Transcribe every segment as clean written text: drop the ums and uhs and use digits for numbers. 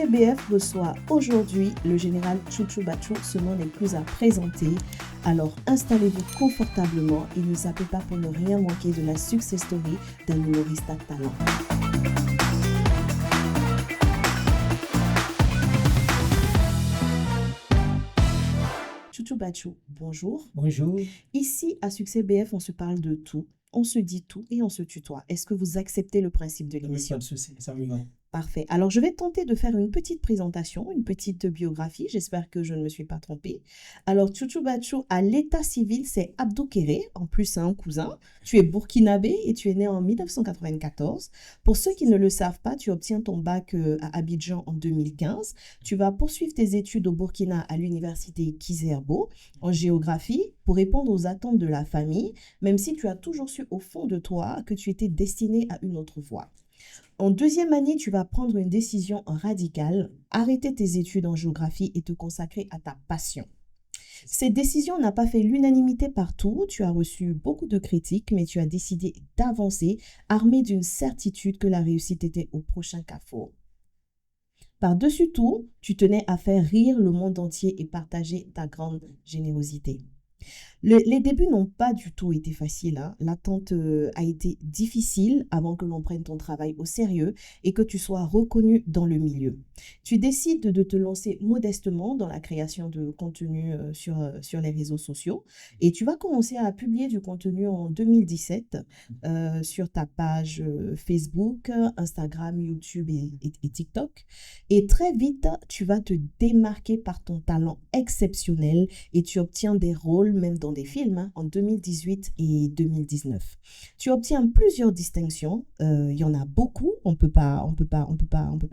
BF reçoit aujourd'hui le général Chouchou Bachou, ce nom n'est plus à présenter. Alors installez-vous confortablement et ne zappez pas pour ne rien manquer de la success story d'un humoriste à talent. Chouchou Bachou, bonjour. Bonjour. Ici, à Succès BF, on se parle de tout, on se dit tout et on se tutoie. Est-ce que vous acceptez le principe de l'émission? Pas de souci, ça me va. Parfait. Alors, je vais tenter de faire une petite présentation, une petite biographie. J'espère que je ne me suis pas trompée. Alors, Chouchou Bachou, à l'état civil, c'est Abdou Kéré. En plus, c'est un cousin. Tu es burkinabé et tu es né en 1994. Pour ceux qui ne le savent pas, tu obtiens ton bac à Abidjan en 2015. Tu vas poursuivre tes études au Burkina à l'université Kizerbo en géographie pour répondre aux attentes de la famille, même si tu as toujours su au fond de toi que tu étais destiné à une autre voie. En deuxième année, tu vas prendre une décision radicale, arrêter tes études en géographie et te consacrer à ta passion. Cette décision n'a pas fait l'unanimité partout, tu as reçu beaucoup de critiques, mais tu as décidé d'avancer, armé d'une certitude que la réussite était au prochain carrefour. Par-dessus tout, tu tenais à faire rire le monde entier et partager ta grande générosité. Les débuts n'ont pas du tout été faciles, hein. L'attente a été difficile avant que l'on prenne ton travail au sérieux et que tu sois reconnu dans le milieu. Tu décides de te lancer modestement dans la création de contenu sur les réseaux sociaux et tu vas commencer à publier du contenu en 2017 sur ta page Facebook, Instagram, YouTube et TikTok. Et très vite, tu vas te démarquer par ton talent exceptionnel et tu obtiens des rôles même dans des films, hein, en 2018 et 2019. Tu obtiens plusieurs distinctions, il y en a beaucoup, on peut pas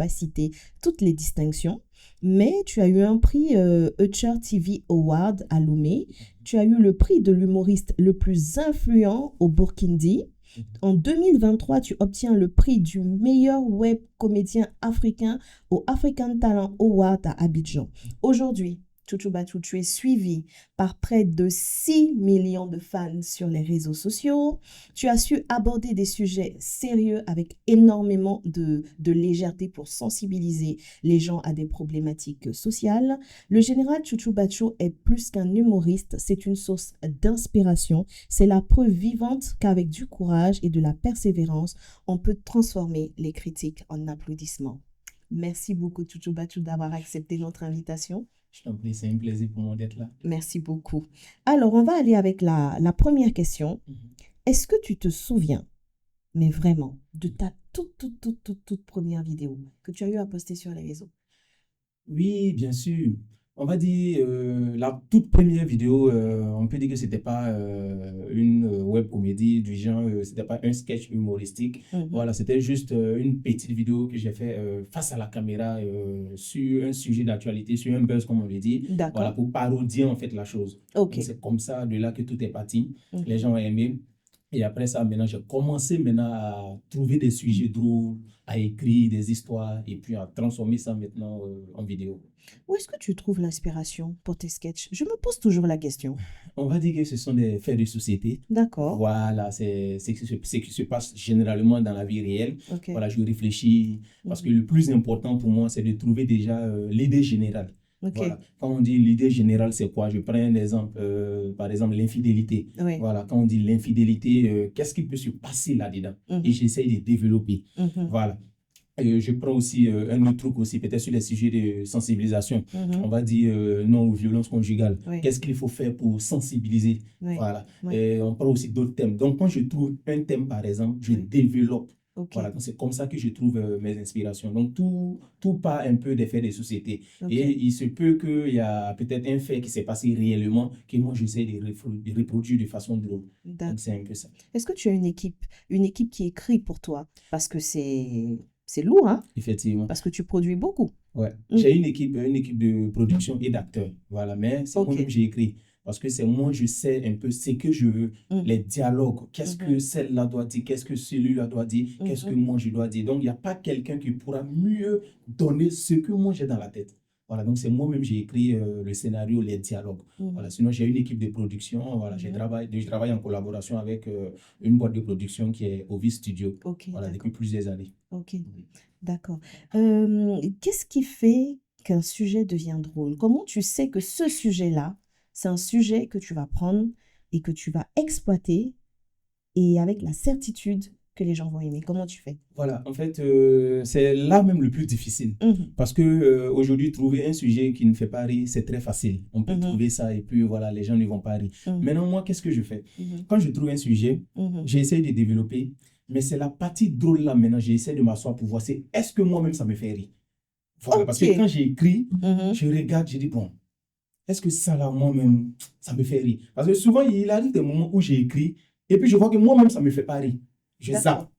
citer toutes les distinctions, mais tu as eu un prix Utcher TV Award à Lomé, tu as eu le prix de l'humoriste le plus influent au Burkindi. En 2023, tu obtiens le prix du meilleur web comédien africain au African Talent Award à Abidjan. Aujourd'hui, Chouchou Bachou, tu es suivi par près de 6 millions de fans sur les réseaux sociaux. Tu as su aborder des sujets sérieux avec énormément de légèreté pour sensibiliser les gens à des problématiques sociales. Le général Chouchou Bachou est plus qu'un humoriste, c'est une source d'inspiration. C'est la preuve vivante qu'avec du courage et de la persévérance, on peut transformer les critiques en applaudissements. Merci beaucoup, Chouchou Bachou, d'avoir accepté notre invitation. Je t'en prie, c'est un plaisir pour moi d'être là. Merci beaucoup. Alors, on va aller avec la première question. Est-ce que tu te souviens, mais vraiment, de ta toute première vidéo que tu as eu à poster sur les réseaux? Oui, bien sûr. On va dire, la toute première vidéo, on peut dire que c'était pas une web comédie du genre, c'était pas un sketch humoristique. Voilà, c'était juste une petite vidéo que j'ai fait face à la caméra sur un sujet d'actualité, sur un buzz, comme on le dit. Voilà, pour parodier en fait la chose. Okay. C'est comme ça, de là que tout est parti. Les gens ont aimé. Et après ça, maintenant, j'ai commencé à trouver des sujets drôles, à écrire des histoires et puis à transformer ça maintenant en vidéo. Où est-ce que tu trouves l'inspiration pour tes sketchs? Je me pose toujours la question. On va dire que ce sont des faits de société. D'accord. Voilà, c'est ce qui se passe généralement dans la vie réelle. Okay. Voilà, je réfléchis parce que le plus important pour moi, c'est de trouver déjà l'idée générale. Okay. Voilà. Quand on dit l'idée générale, c'est quoi? Je prends un exemple, par exemple l'infidélité. Oui. Voilà, quand on dit l'infidélité, qu'est-ce qui peut se passer là-dedans? Et j'essaye de développer. Voilà. Je prends aussi un autre truc aussi, peut-être sur les sujets de sensibilisation. On va dire non aux violences conjugales. Oui. Qu'est-ce qu'il faut faire pour sensibiliser? Oui. Voilà. Oui. Et on prend aussi d'autres thèmes. Donc, quand je trouve un thème, par exemple, je développe. Okay. Voilà, c'est comme ça que je trouve mes inspirations. Donc, tout part un peu des faits des sociétés. Okay. Et il se peut qu'il y a peut-être un fait qui s'est passé réellement que moi, j'essaie de reproduire de façon drôle. Donc, c'est un peu ça. Est-ce que tu as une équipe qui écrit pour toi? Parce que c'est lourd, hein? Effectivement. Parce que tu produis beaucoup. Ouais. J'ai une équipe de production et d'acteurs. Voilà, mais c'est moi-même que j'ai écrit. Parce que c'est moi, je sais un peu ce que je veux, les dialogues, qu'est-ce que celle-là doit dire, qu'est-ce que celui-là doit dire, qu'est-ce que moi je dois dire. Donc, il n'y a pas quelqu'un qui pourra mieux donner ce que moi j'ai dans la tête. Voilà, donc c'est moi-même, j'ai écrit le scénario, les dialogues. Voilà, sinon, j'ai une équipe de production. Voilà, je travaille en collaboration avec une boîte de production qui est Ovis Studio. Voilà, depuis plusieurs années. Ok, d'accord. Qu'est-ce qui fait qu'un sujet devient drôle? Comment tu sais que ce sujet-là, c'est un sujet que tu vas prendre et que tu vas exploiter et avec la certitude que les gens vont aimer? Comment tu fais? Voilà, en fait, c'est là même le plus difficile. Parce que aujourd'hui, trouver un sujet qui ne fait pas rire, c'est très facile. On peut trouver ça et puis voilà, les gens ne vont pas rire. Maintenant, moi, qu'est-ce que je fais? Quand je trouve un sujet, j'essaie de développer, mais c'est la partie drôle là maintenant, j'essaie de m'asseoir pour voir est-ce que moi-même ça me fait rire? Voilà, parce que quand j'ai écrit, je regarde, je dis bon, est-ce que ça là, moi-même, ça me fait rire? Parce que souvent, il arrive des moments où j'ai écrit et puis je vois que moi-même, ça ne me fait pas rire. Je zappe.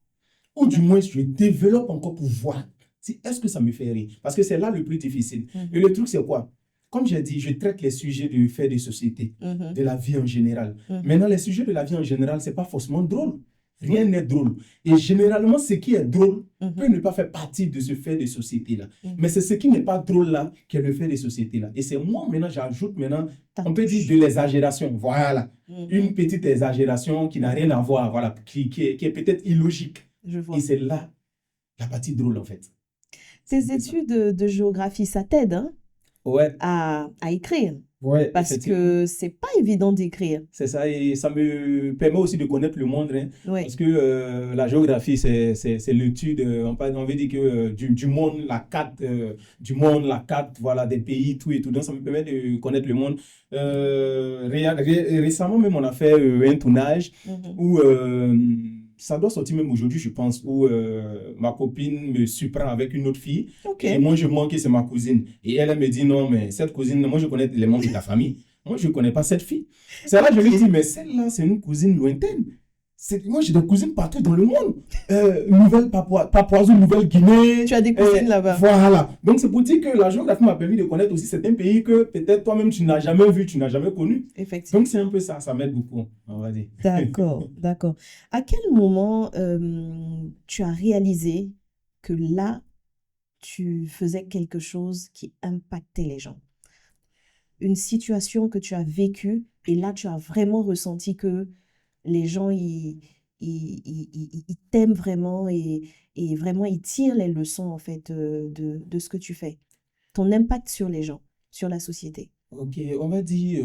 Ou du moins, je développe encore pour voir si est-ce que ça me fait rire. Parce que c'est là le plus difficile. Et le truc, c'est quoi? Comme j'ai dit, je traite les sujets de faits de société, de la vie en général. Maintenant, les sujets de la vie en général, ce n'est pas forcément drôle. Rien n'est drôle. Et généralement, ce qui est drôle peut ne pas faire partie de ce fait de société-là. Mais c'est ce qui n'est pas drôle là qui est le fait de société là. Et c'est moi, maintenant, j'ajoute maintenant, on peut dire de l'exagération. Voilà. Une petite exagération qui n'a rien à voir, voilà, qui est peut-être illogique. Je vois. Et c'est là la partie drôle, en fait. Tes études de géographie, ça t'aide hein, à écrire. Ouais, parce que c'est pas évident d'écrire. C'est ça, et ça me permet aussi de connaître le monde. Hein, parce que la géographie, c'est l'étude, on veut dire que du monde, la carte du monde, la carte voilà, des pays, tout et tout. Donc, ça me permet de connaître le monde. Récemment, même, on a fait un tournage où ça doit sortir même aujourd'hui, je pense, où ma copine me surprend avec une autre fille. Et moi, je manque que c'est ma cousine. Et elle me dit, non, mais cette cousine, moi, je connais les membres de la famille. Moi, je ne connais pas cette fille. C'est là que je lui dis, mais celle-là, c'est une cousine lointaine. Moi, j'ai des cousines partout dans le monde. Papouasie, Nouvelle-Guinée. Tu as des cousines là-bas. Voilà. Donc, c'est pour dire que la géographie m'a permis de connaître aussi certains pays que peut-être toi-même, tu n'as jamais vu, tu n'as jamais connu. Effectivement. Donc, c'est un peu ça. Ça m'aide beaucoup, on va dire. D'accord, d'accord. À quel moment tu as réalisé que là, tu faisais quelque chose qui impactait les gens? Une situation que tu as vécue et là, tu as vraiment ressenti que les gens, ils t'aiment vraiment et vraiment, ils tirent les leçons, en fait, de ce que tu fais. Ton impact sur les gens, sur la société. Ok, on va dire,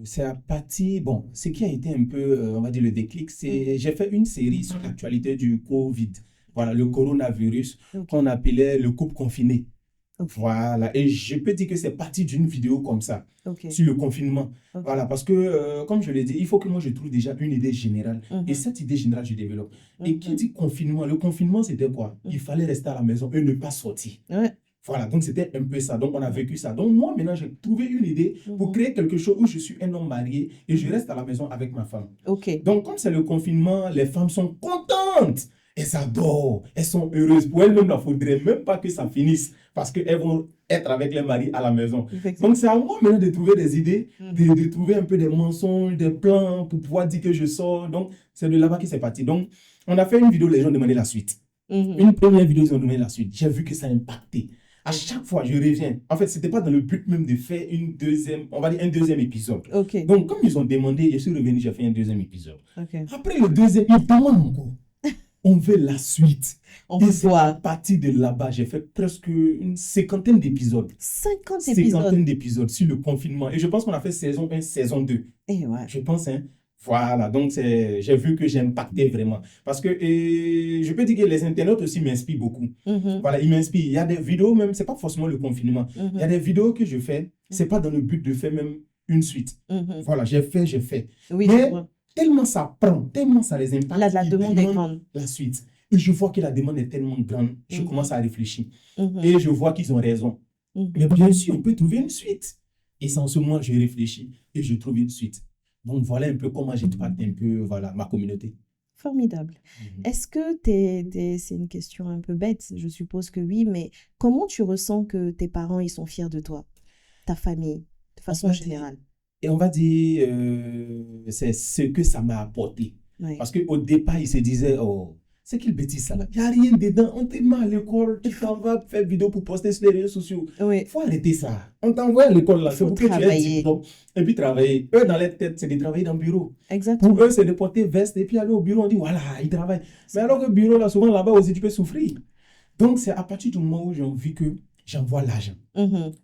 c'est à partir, bon, ce qui a été un peu, on va dire, le déclic, c'est, j'ai fait une série sur l'actualité du Covid, voilà, le coronavirus, qu'on appelait le couple confiné. Voilà, et je peux dire que c'est parti d'une vidéo comme ça, sur le confinement. Voilà, parce que, comme je l'ai dit, il faut que moi je trouve déjà une idée générale. Et cette idée générale, je développe. Et qui dit confinement, le confinement, c'était quoi? Il fallait rester à la maison et ne pas sortir. Voilà, donc c'était un peu ça. Donc on a vécu ça. Donc moi, maintenant, j'ai trouvé une idée pour créer quelque chose où je suis un homme marié et je reste à la maison avec ma femme. Donc comme c'est le confinement, les femmes sont contentes. Elles adorent, elles sont heureuses. Pour elles-mêmes, il ne faudrait même pas que ça finisse parce qu'elles vont être avec les maris à la maison. Donc, c'est à moi maintenant de trouver des idées, de trouver un peu des mensonges, des plans pour pouvoir dire que je sors. Donc, c'est de là-bas que c'est parti. Donc, on a fait une vidéo, les gens demandaient la suite. Une première vidéo, ils ont demandé la suite. J'ai vu que ça a impacté. À chaque fois, je reviens. En fait, ce n'était pas dans le but même de faire une deuxième, on va dire un deuxième épisode. Donc, comme ils ont demandé, je suis revenu, j'ai fait un deuxième épisode. Après le deuxième, ils demandent encore. On veut la suite. Et c'est à partir de là-bas, j'ai fait presque une cinquantaine d'épisodes. 50 épisodes. Cinquantaine d'épisodes sur le confinement. Et je pense qu'on a fait saison 1, saison 2. Je pense, hein. Voilà, donc j'ai vu que j'ai impacté vraiment. Parce que je peux dire que les internautes aussi m'inspirent beaucoup. Voilà, ils m'inspirent. Il y a des vidéos même, ce n'est pas forcément le confinement. Il y a des vidéos que je fais, ce n'est pas dans le but de faire même une suite. Voilà, j'ai fait. Oui, mais tellement ça prend, tellement ça les impacte. La demande est grande. La suite. Et je vois que la demande est tellement grande. Je commence à réfléchir. Et je vois qu'ils ont raison. Mais bien sûr, on peut trouver une suite. Et c'est en ce moment que je réfléchis et je trouve une suite. Donc voilà un peu comment j'impacte un peu voilà, ma communauté. Formidable. Est-ce que c'est une question un peu bête, je suppose que oui, mais comment tu ressens que tes parents ils sont fiers de toi, ta famille, de façon générale? Et on va dire, c'est ce que ça m'a apporté. Parce qu'au départ, ils se disaient, oh, c'est quelle bêtise ça là? Il n'y a rien dedans. On te met à l'école, tu t'en vas faire vidéo pour poster sur les réseaux sociaux. Il faut arrêter ça. On t'envoie à l'école là, c'est pour que tu aies un diplôme. Et puis travailler. Eux, dans leur tête, c'est de travailler dans le bureau. Exactement. Pour eux, c'est de porter veste et puis aller au bureau, on dit voilà, ils travaillent. Mais alors que le bureau là, souvent là-bas aussi, tu peux souffrir. Donc, c'est à partir du moment où j'ai envie que j'envoie l'argent.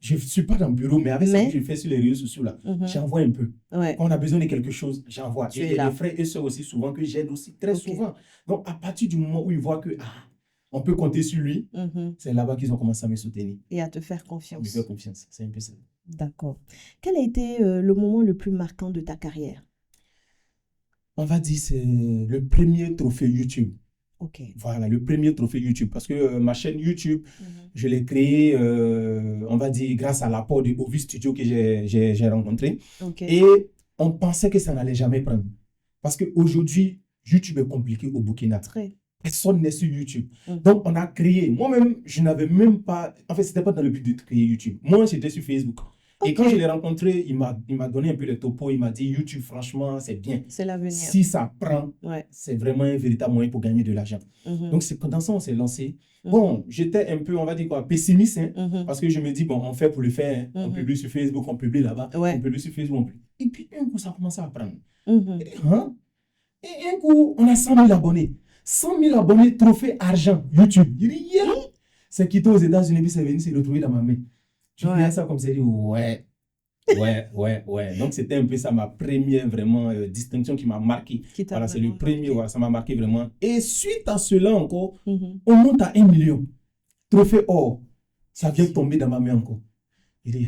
Je ne suis pas dans le bureau, mais avec ce que je fais sur les réseaux sociaux, là, j'envoie un peu. Quand on a besoin de quelque chose, j'envoie. Et il y a des frères et sœurs aussi souvent que j'aide aussi, très souvent. Donc, à partir du moment où ils voient que on peut compter sur lui, c'est là-bas qu'ils ont commencé à me soutenir. Et à te faire confiance. Me faire confiance, c'est un peu ça. D'accord. Quel a été le moment le plus marquant de ta carrière? On va dire c'est le premier trophée YouTube. Voilà, le premier trophée YouTube. Parce que ma chaîne YouTube, je l'ai créée, on va dire, grâce à l'apport de Ovi Studio que j'ai rencontré. Et on pensait que ça n'allait jamais prendre. Parce qu'aujourd'hui, YouTube est compliqué au Burkina. Personne n'est sur YouTube. Donc, on a créé. Moi-même, je n'avais même pas... En fait, ce n'était pas dans le but de créer YouTube. Moi, j'étais sur Facebook. Et quand je l'ai rencontré, il m'a donné un peu les topos. Il m'a dit, YouTube, franchement, c'est bien. C'est l'avenir. Si ça prend, c'est vraiment un véritable moyen pour gagner de l'argent. Donc, c'est dans ça on s'est lancé. Bon, j'étais un peu, on va dire quoi, pessimiste. Parce que je me dis, bon, on fait pour le faire. On publie sur Facebook, on publie là-bas. On publie sur Facebook. On publie. Et puis, un coup, ça a commencé à prendre. Et un coup, on a 100 000 abonnés. 100 000 abonnés, trophée argent, YouTube. Il dit, c'est quitté aux États-Unis, puis c'est venu se retrouver dans ma main. Tu dis ça comme ça, ouais. Donc, c'était un peu ça, ma première vraiment distinction qui m'a marqué. Voilà, c'est le premier, voilà, ça m'a marqué vraiment. Et suite à cela encore, on monte à 1 million. Trophée or, ça vient tomber dans ma main encore. Il dit,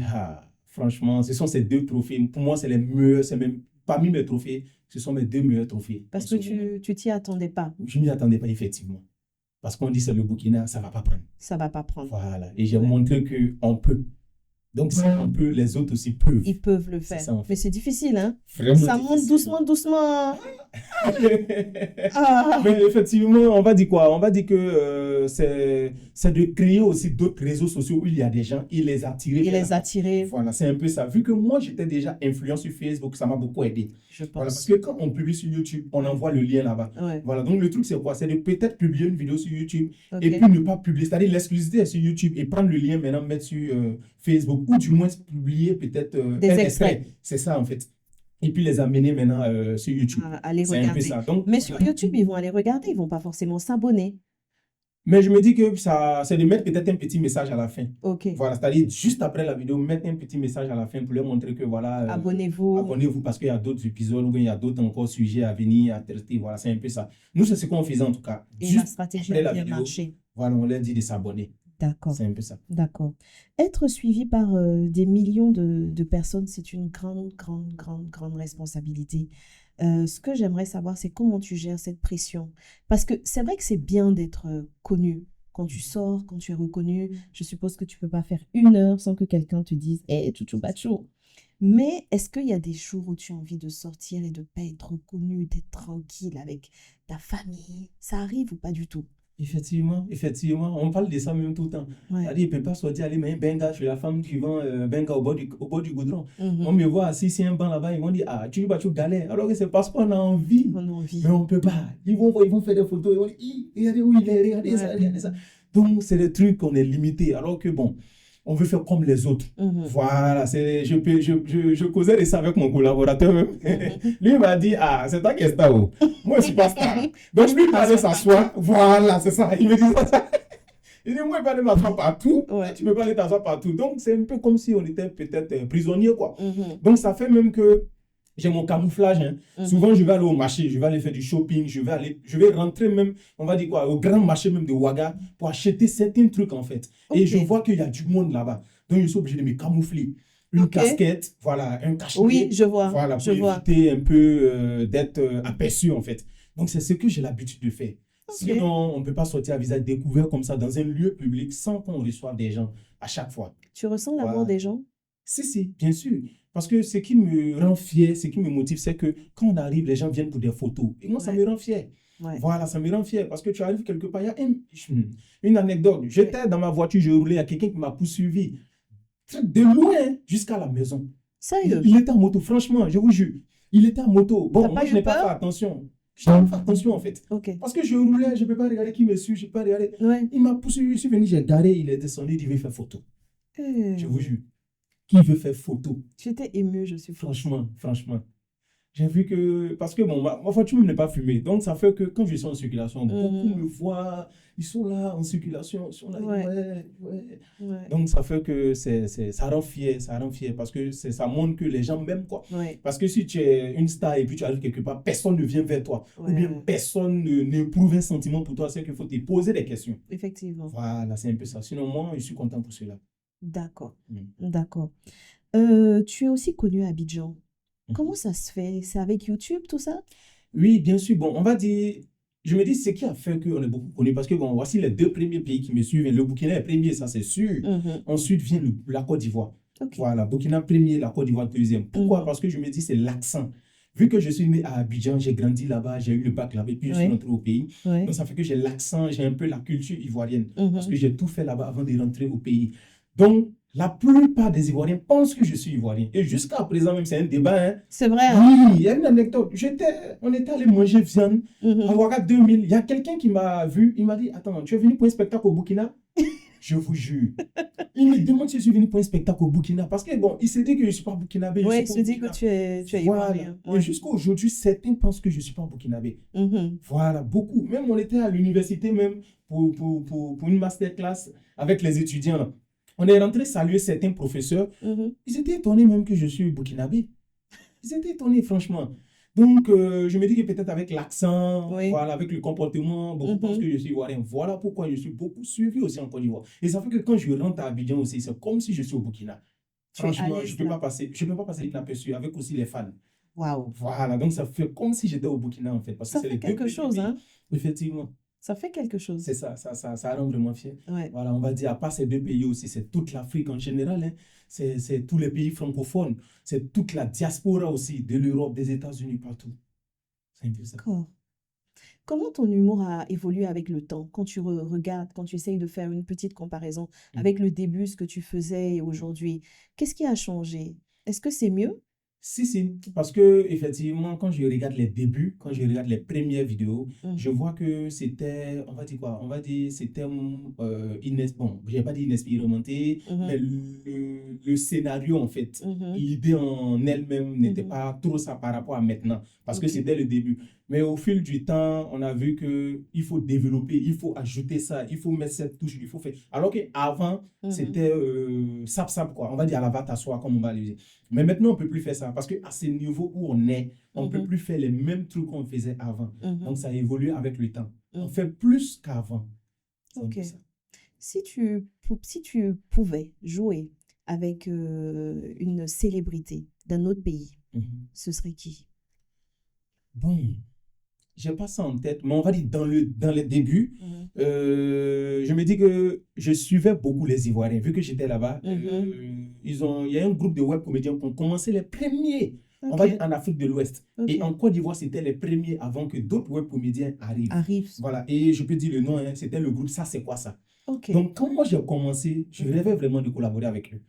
franchement, ce sont ces deux trophées. Pour moi, c'est les meilleurs, c'est même parmi mes trophées, ce sont mes deux meilleurs trophées. Parce que tu t'y attendais pas. Je ne m'y attendais pas, effectivement. Parce qu'on dit c'est le Burkina, ça ne va pas prendre. Ça ne va pas prendre. Voilà. Et j'ai montré qu'on peut. Donc, si on peut, les autres aussi peuvent. Ils peuvent le faire. Ça, mais c'est difficile, hein? Vraiment ça monte doucement. Mais effectivement, on va dire quoi? On va dire que c'est de créer aussi d'autres réseaux sociaux où il y a des gens et les attirer. Voilà, c'est un peu ça. Vu que moi, j'étais déjà influent sur Facebook, ça m'a beaucoup aidé. Je pense. Voilà, parce que quand on publie sur YouTube, on envoie le lien là-bas. Voilà, donc le truc, c'est quoi? C'est de peut-être publier une vidéo sur YouTube et puis ne pas publier. C'est-à-dire l'exclusivité est sur YouTube et prendre le lien maintenant, mettre sur Facebook. Ou du moins publier peut-être des extraits. C'est ça en fait. Et puis les amener maintenant sur YouTube. Aller regarder. Un peu ça. Donc, mais sur YouTube, ils vont aller regarder, ils ne vont pas forcément s'abonner. Mais je me dis que ça, c'est de mettre peut-être un petit message à la fin. Voilà, c'est-à-dire juste après la vidéo, mettre un petit message à la fin pour leur montrer que voilà. Abonnez-vous. Abonnez-vous parce qu'il y a d'autres épisodes ou bien il y a d'autres encore sujets à venir, à traiter. Voilà, c'est un peu ça. Nous, c'est ce qu'on faisait en tout cas. Et juste la stratégie a bien marché. Voilà, on leur dit de s'abonner. D'accord. C'est un peu ça. D'accord. Être suivi par des millions de personnes, c'est une grande responsabilité. Ce que j'aimerais savoir, c'est comment tu gères cette pression. Parce que c'est vrai que c'est bien d'être connu. Quand tu sors, quand tu es reconnu, je suppose que tu ne peux pas faire 1 heure sans que quelqu'un te dise « Hey, Chouchou Bachou ». Mais est-ce qu'il y a des jours où tu as envie de sortir et de ne pas être reconnu, d'être tranquille avec ta famille? Ça arrive ou pas du tout? Effectivement, on parle de ça même tout le temps. C'est-à-dire, il ne peut pas sortir, aller mettre un benga chez la femme qui vend benga au bord du goudron. On me voit assis sur un banc là-bas, ils vont dire, tu vas galère. Alors que c'est parce qu'on a envie. Mais on ne peut pas. Ils vont faire des photos, ils vont dire, regardez où il est, regardez ça. Donc, c'est des trucs qu'on est limité. Alors que bon, on veut faire comme les autres. Voilà, je causais de ça avec mon collaborateur même. Lui, il m'a dit, c'est toi qui es star. Moi, je ne suis pas star. Donc, lui, il allait s'asseoir. Voilà, c'est ça. Il me dit ça. Il dit, moi, il va aller m'asseoir partout. Tu ne peux pas aller t'asseoir partout. Donc, c'est un peu comme si on était peut-être prisonniers, quoi. Donc, ça fait même que j'ai mon camouflage. Souvent, je vais aller au marché, je vais aller faire du shopping, je vais rentrer même, on va dire quoi, au grand marché même de Ouaga pour acheter certains trucs en fait. Et je vois qu'il y a du monde là-bas. Donc, je suis obligé de me camoufler. Une casquette, voilà, un cache-nez. Oui, je vois. Voilà, pour éviter un peu d'être aperçu en fait. Donc, c'est ce que j'ai l'habitude de faire. Sinon, on ne peut pas sortir à visage découvert comme ça dans un lieu public sans qu'on reçoive des gens à chaque fois. Tu ressens l'amour des gens? Si, bien sûr. Parce que ce qui me rend fier, ce qui me motive, c'est que quand on arrive, les gens viennent pour des photos. Et moi, ça me rend fier. Voilà, ça me rend fier. Parce que tu arrives quelque part, il y a une anecdote. J'étais dans ma voiture, je roulais, il y a quelqu'un qui m'a poursuivi. De loin jusqu'à la maison. Sérieux? Il était en moto, franchement, je vous jure. Il était en moto. Bon, moi, je n'ai pas fait attention. Je n'ai pas fait attention en fait. Ok. Parce que je roulais, je ne peux pas regarder qui me suit, je ne peux pas regarder. Ouais. Il m'a poursuivi, je suis venu, j'ai garé, il est descendu, il veut faire photo. Je vous Eh, jure. Qui veut faire photo? J'étais émue, je suppose. Franchement. J'ai vu que, parce que bon, ma voiture n'est pas fumée, donc ça fait que quand je suis en circulation, beaucoup me voient, ils sont là en circulation, ils sont là, Ouais. ouais. Donc ça fait que ça rend fier, parce que ça montre que les gens m'aiment quoi. Ouais. Parce que si tu es une star et puis tu arrives quelque part, personne ne vient vers toi, ou bien Ouais. personne n'éprouve un sentiment pour toi, c'est qu'il faut te poser des questions. Effectivement. Voilà, c'est un peu ça. Sinon, moi, je suis content pour cela. D'accord. Mm. D'accord. Tu es aussi connu à Abidjan. Comment ça se fait? C'est avec YouTube, tout ça? Oui, bien sûr. Bon, on va dire, je me dis ce qui a fait qu'on est beaucoup connu, parce que bon, voici les 2 premiers pays qui me suivent. Le Burkina est premier, ça c'est sûr. Ensuite vient la Côte d'Ivoire. Ok. Voilà, Burkina premier, la Côte d'Ivoire deuxième. Pourquoi? Parce que je me dis c'est l'accent. Vu que je suis né à Abidjan, j'ai grandi là-bas, j'ai eu le bac là-bas, puis je suis rentré au pays. Donc ça fait que j'ai l'accent, j'ai un peu la culture ivoirienne, parce que j'ai tout fait là-bas avant de rentrer au pays. Donc, la plupart des Ivoiriens pensent que je suis Ivoirien. Et jusqu'à présent, même, c'est un débat. Hein. C'est vrai. Hein? Oui, il y a une anecdote. On était allé manger viande à Ouaga 2000. Il y a quelqu'un qui m'a vu. Il m'a dit, attends, tu es venu pour un spectacle au Burkina? Je vous jure. Il me demande si je suis venu pour un spectacle au Burkina. Parce que, bon, il s'est dit que je ne suis pas burkinabé. Oui, il se dit que tu es Ivoirien. Voilà. Et jusqu'à aujourd'hui, certains pensent que je ne suis pas burkinabé. Voilà, beaucoup. Même on était à l'université même pour une masterclass avec les étudiants. Là. On est rentré saluer certains professeurs. Ils étaient étonnés même que je suis burkinabé. Ils étaient étonnés, franchement. Donc, je me dis que peut-être avec l'accent, voilà, avec le comportement, beaucoup pensent que je suis ivoirien. Voilà pourquoi je suis beaucoup suivi aussi en Côte d'Ivoire. Et ça fait que quand je rentre à Abidjan aussi, c'est comme si je suis au Burkina. Franchement, je ne peux pas passer inaperçu avec aussi les fans. Waouh. Voilà, donc ça fait comme si j'étais au Burkina en fait. Parce ça que fait quelque chose, hein? Effectivement. Ça fait quelque chose. C'est ça rend vraiment fier. Ouais. Voilà, on va dire, à part ces 2 pays aussi, c'est toute l'Afrique en général, hein. C'est tous les pays francophones, c'est toute la diaspora aussi, de l'Europe, des États-Unis, partout. C'est un peu ça. D'accord. Comment ton humour a évolué avec le temps? Quand tu regardes, quand tu essayes de faire une petite comparaison avec le début, ce que tu faisais et aujourd'hui, qu'est-ce qui a changé? Est-ce que c'est mieux? Si, parce que effectivement, quand je regarde les débuts, quand je regarde les premières vidéos, je vois que c'était, on va dire quoi? On va dire c'était bon, je n'ai pas dit inexpérimenté, mais le scénario en fait, l'idée en elle-même n'était pas trop ça par rapport à maintenant, parce que c'était le début. Mais au fil du temps, on a vu qu'il faut développer, il faut ajouter ça, il faut mettre cette touche, il faut faire. Alors qu'avant, c'était sap quoi. On va dire à la va t'asseoir, comme on va le dire. Mais maintenant, on ne peut plus faire ça parce qu'à ce niveau où on est, on ne peut plus faire les mêmes trucs qu'on faisait avant. Donc, ça évolue avec le temps. On fait plus qu'avant. Ok. Si tu pouvais jouer avec une célébrité d'un autre pays, ce serait qui? Bon, je n'ai pas ça en tête, mais on va dire dans les débuts, je me dis que je suivais beaucoup les Ivoiriens. Vu que j'étais là-bas, il y a un groupe de web comédiens qui ont commencé les premiers, on va dire en Afrique de l'Ouest. Et en Côte d'Ivoire, c'était les premiers avant que d'autres web comédiens arrivent. Voilà, et je peux dire le nom, hein, c'était le groupe Ça, c'est quoi ça? Donc, quand moi j'ai commencé, je rêvais vraiment de collaborer avec eux.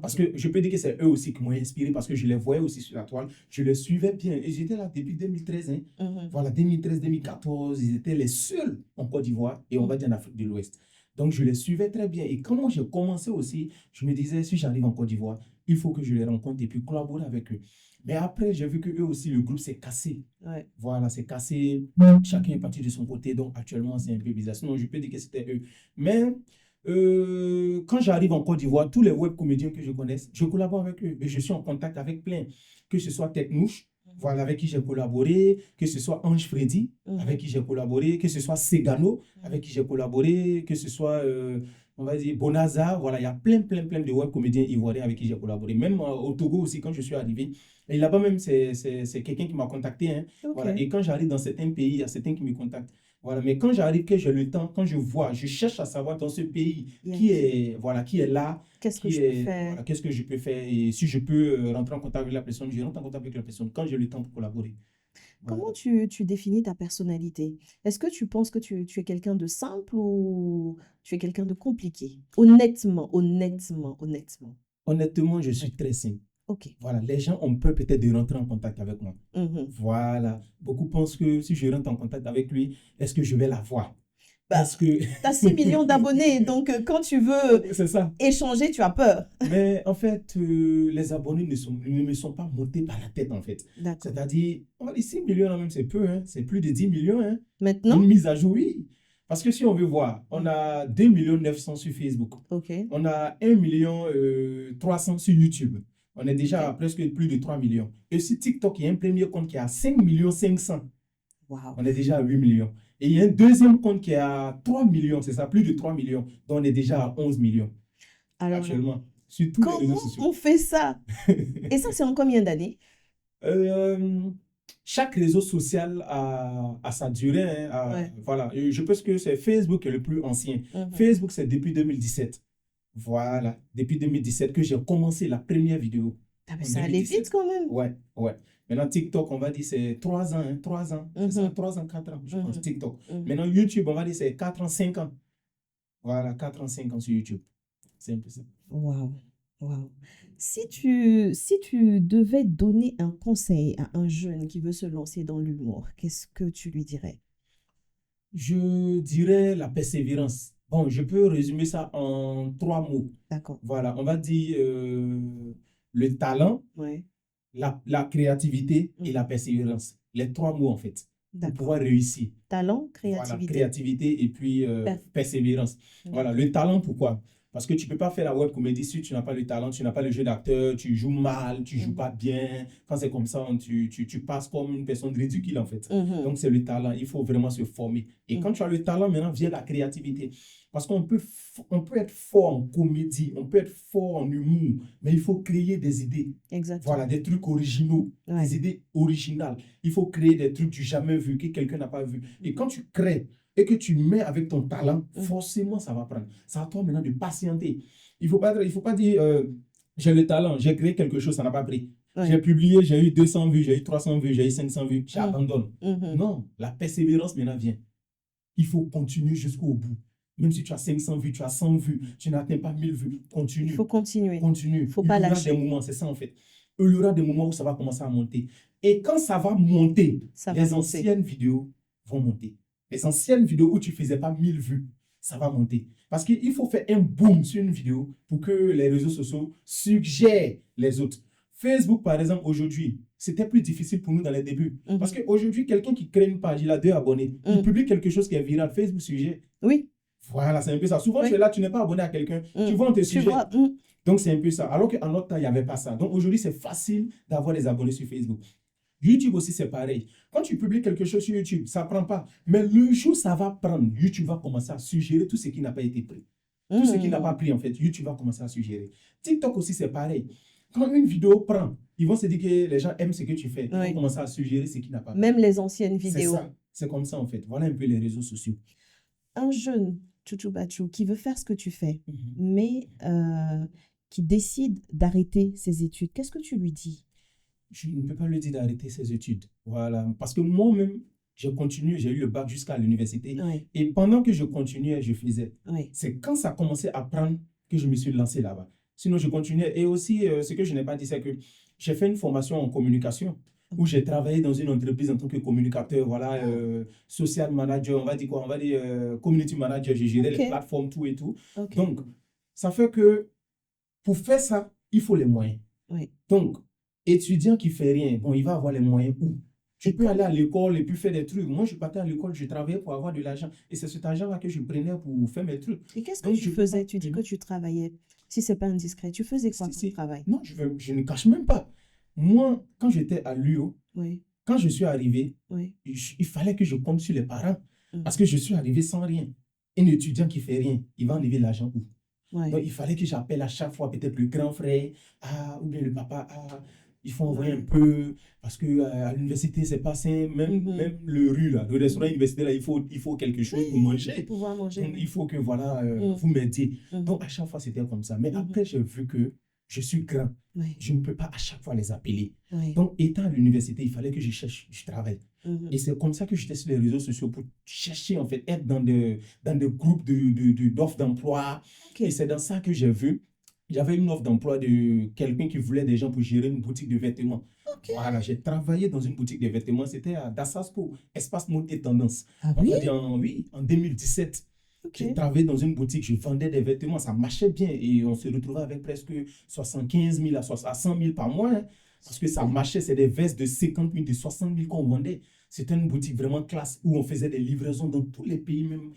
Parce que je peux dire que c'est eux aussi qui m'ont inspiré parce que je les voyais aussi sur la toile. Je les suivais bien. Et j'étais là depuis 2013. Hein. Voilà, 2013-2014, ils étaient les seuls en Côte d'Ivoire et on va dire en Afrique de l'Ouest. Donc, je les suivais très bien. Et quand moi j'ai commencé aussi, je me disais, si j'arrive en Côte d'Ivoire, il faut que je les rencontre et puis collaborer avec eux. Mais après, j'ai vu que eux aussi, le groupe s'est cassé. Voilà, c'est cassé. Chacun est parti de son côté. Donc, actuellement, c'est un peu bizarre. Sinon, je peux dire que c'était eux. Mais quand j'arrive en Côte d'Ivoire, tous les web comédiens que je connaisse, je collabore avec eux. Et je suis en contact avec plein. Que ce soit Technouche, voilà, avec qui j'ai collaboré, que ce soit Ange Freddy, avec qui j'ai collaboré, que ce soit Segano, avec qui j'ai collaboré, que ce soit, on va dire, Bonaza, voilà, il y a plein de web comédiens ivoiriens avec qui j'ai collaboré. Même au Togo aussi, quand je suis arrivé. Et là-bas même, c'est quelqu'un qui m'a contacté. Hein, voilà. Et quand j'arrive dans certains pays, il y a certains qui me contactent. Voilà, mais quand j'arrive, que j'ai le temps, quand je vois, je cherche à savoir dans ce pays qui est là, qu'est-ce que je peux faire et si je peux rentrer en contact avec la personne, je rentre en contact avec la personne quand j'ai le temps pour collaborer. Voilà. Comment tu définis ta personnalité? Est-ce que tu penses que tu es quelqu'un de simple ou tu es quelqu'un de compliqué? Honnêtement. Honnêtement, je suis très simple. Ok. Voilà, les gens ont peur peut-être de rentrer en contact avec moi. Voilà, beaucoup pensent que si je rentre en contact avec lui, est-ce que je vais la voir? Bah, Est-ce que... tu as 6 millions d'abonnés, donc quand tu veux C'est ça. échanger, tu as peur. Mais en fait, les abonnés ne me sont pas montés par la tête, en fait. D'accord. C'est-à-dire, on va dire 6 millions, là même, c'est peu, hein. C'est plus de 10 millions. Hein. Maintenant? Une mise à jour, oui. Parce que si on veut voir, on a 2 900 000 sur Facebook. Ok. On a 1 300 000 sur YouTube. On est déjà à presque plus de 3 millions. Et sur TikTok, il y a un premier compte qui est à 5 500 000. Wow. On est déjà à 8 millions. Et il y a un deuxième compte qui est à 3 millions, c'est ça, plus de 3 millions. Donc on est déjà à 11 millions. Alors, actuellement. Sur tous les réseaux comment sociaux. on fait ça? Et ça, c'est en combien d'années? Chaque réseau social a sa durée. Hein, Ouais. Voilà. Et je pense que c'est Facebook qui est le plus ancien. Facebook, c'est depuis 2017. Voilà. Depuis 2017 que j'ai commencé la première vidéo. Ah, mais ça allait vite quand même. Ouais, ouais. Maintenant, TikTok, on va dire c'est 3 ans. Hein, 3 ans. C'est ça, 3 ans, 4 ans, je pense, TikTok. Maintenant, YouTube, on va dire c'est 4 ans, 5 ans. Voilà, 4 ans, 5 ans sur YouTube. C'est un peu ça. Waouh. Wow. Si tu devais donner un conseil à un jeune qui veut se lancer dans l'humour, qu'est-ce que tu lui dirais? Je dirais la persévérance. Bon, je peux résumer ça en 3 mots. D'accord. Voilà, on va dire le talent, Ouais. la créativité et la persévérance. Les 3 mots, en fait, pour D'accord. pouvoir réussir. Talent, Voilà, créativité. créativité et puis persévérance. Voilà, le talent, pourquoi? Parce que tu ne peux pas faire la web comédie si tu n'as pas le talent, tu n'as pas le jeu d'acteur, tu joues mal, tu ne joues pas bien. Quand c'est comme ça, tu passes comme une personne ridicule en fait. Donc c'est le talent, il faut vraiment se former. Et quand tu as le talent, maintenant vient la créativité. Parce qu'on peut être fort en comédie, on peut être fort en humour, mais il faut créer des idées. Exactement. Voilà, des trucs originaux, des idées originales. Il faut créer des trucs du jamais vu, que quelqu'un n'a pas vu. Et quand tu crées, et que tu mets avec ton talent, forcément, ça va prendre. C'est à toi maintenant de patienter. Il ne faut pas dire, j'ai le talent, j'ai créé quelque chose, ça n'a pas pris. J'ai publié, j'ai eu 200 vues, j'ai eu 300 vues, j'ai eu 500 vues, j'abandonne. Non, la persévérance maintenant vient. Il faut continuer jusqu'au bout. Même si tu as 500 vues, tu as 100 vues, tu n'atteins pas 1000 vues, continue. Il faut continuer. Continue. Il ne faut pas lâcher. Il y aura des moments, c'est ça en fait. Il y aura des moments où ça va commencer à monter. Et quand ça va monter, les anciennes vidéos vont monter. Les anciennes vidéos où tu ne faisais pas 1000 vues, ça va monter. Parce qu'il faut faire un boom sur une vidéo pour que les réseaux sociaux suggèrent les autres. Facebook, par exemple, aujourd'hui, c'était plus difficile pour nous dans les débuts. Parce qu'aujourd'hui, quelqu'un qui crée une page, il a 2 abonnés. Il publie quelque chose qui est viral. Facebook suggère. Oui. Voilà, c'est un peu ça. Souvent, tu es là, tu n'es pas abonné à quelqu'un. Tu vois, on te suggère. Donc, c'est un peu ça. Alors qu'en notre temps, il n'y avait pas ça. Donc, aujourd'hui, c'est facile d'avoir des abonnés sur Facebook. YouTube aussi, c'est pareil. Quand tu publies quelque chose sur YouTube, ça ne prend pas. Mais le jour où ça va prendre, YouTube va commencer à suggérer tout ce qui n'a pas été pris. Tout ce qui n'a pas pris, en fait, YouTube va commencer à suggérer. TikTok aussi, c'est pareil. Quand une vidéo prend, ils vont se dire que les gens aiment ce que tu fais. Ils vont commencer à suggérer ce qui n'a pas pris. Même les anciennes vidéos. C'est ça. C'est comme ça, en fait. Voilà un peu les réseaux sociaux. Un jeune, Chouchou Bachou, qui veut faire ce que tu fais, mais qui décide d'arrêter ses études, qu'est-ce que tu lui dis? Je ne peux pas lui dire d'arrêter ses études. Voilà. Parce que moi-même, j'ai continué, j'ai eu le bac jusqu'à l'université. Oui. Et pendant que je continuais, je faisais. Oui. C'est quand ça commençait à prendre que je me suis lancé là-bas. Sinon, je continuais. Et aussi, ce que je n'ai pas dit, c'est que j'ai fait une formation en communication où j'ai travaillé dans une entreprise en tant que communicateur, voilà, social manager, on va dire quoi, on va dire community manager, j'ai géré les plateformes, tout et tout. Donc, ça fait que pour faire ça, il faut les moyens. Oui. Donc, étudiant qui ne fait rien, bon, il va avoir les moyens où? Tu peux aller à l'école et puis faire des trucs. Moi, je partais à l'école, je travaillais pour avoir de l'argent. Et c'est cet argent-là que je prenais pour faire mes trucs. Et qu'est-ce que tu faisais? Tu dis que tu travaillais. Si ce n'est pas indiscret, tu faisais quoi comme travail? Non, je ne cache même pas. Moi, quand j'étais à l'UO, quand je suis arrivé, il fallait que je compte sur les parents. Parce que je suis arrivé sans rien. Un étudiant qui ne fait rien, il va enlever l'argent où? Donc, il fallait que j'appelle à chaque fois peut-être le grand frère, ou bien le papa, il faut envoyer un peu, parce qu'à l'université, c'est pas simple, même le riz, là, le restaurant universitaire, là, il faut quelque chose pour manger. Pour pouvoir manger. Donc, il faut que, voilà, vous m'aidiez. Donc, à chaque fois, c'était comme ça. Mais après, j'ai vu que je suis grand. Je ne peux pas à chaque fois les appeler. Donc, étant à l'université, il fallait que je cherche du travail. Et c'est comme ça que j'étais sur les réseaux sociaux pour chercher, en fait, être dans des groupes d'offres d'emploi. Et c'est dans ça que j'ai vu il y avait une offre d'emploi de quelqu'un qui voulait des gens pour gérer une boutique de vêtements. Ok. Voilà, j'ai travaillé dans une boutique de vêtements. C'était à Dassasco, Espace Mode et Tendance. Ah On oui? va dire en 2017. Ok. J'ai travaillé dans une boutique, je vendais des vêtements, ça marchait bien. Et on se retrouvait avec presque 75 000 à 100 000 par mois. Hein, parce que ça marchait, c'est des vestes de 50 000, de 60 000 qu'on vendait. C'était une boutique vraiment classe où on faisait des livraisons dans tous les pays même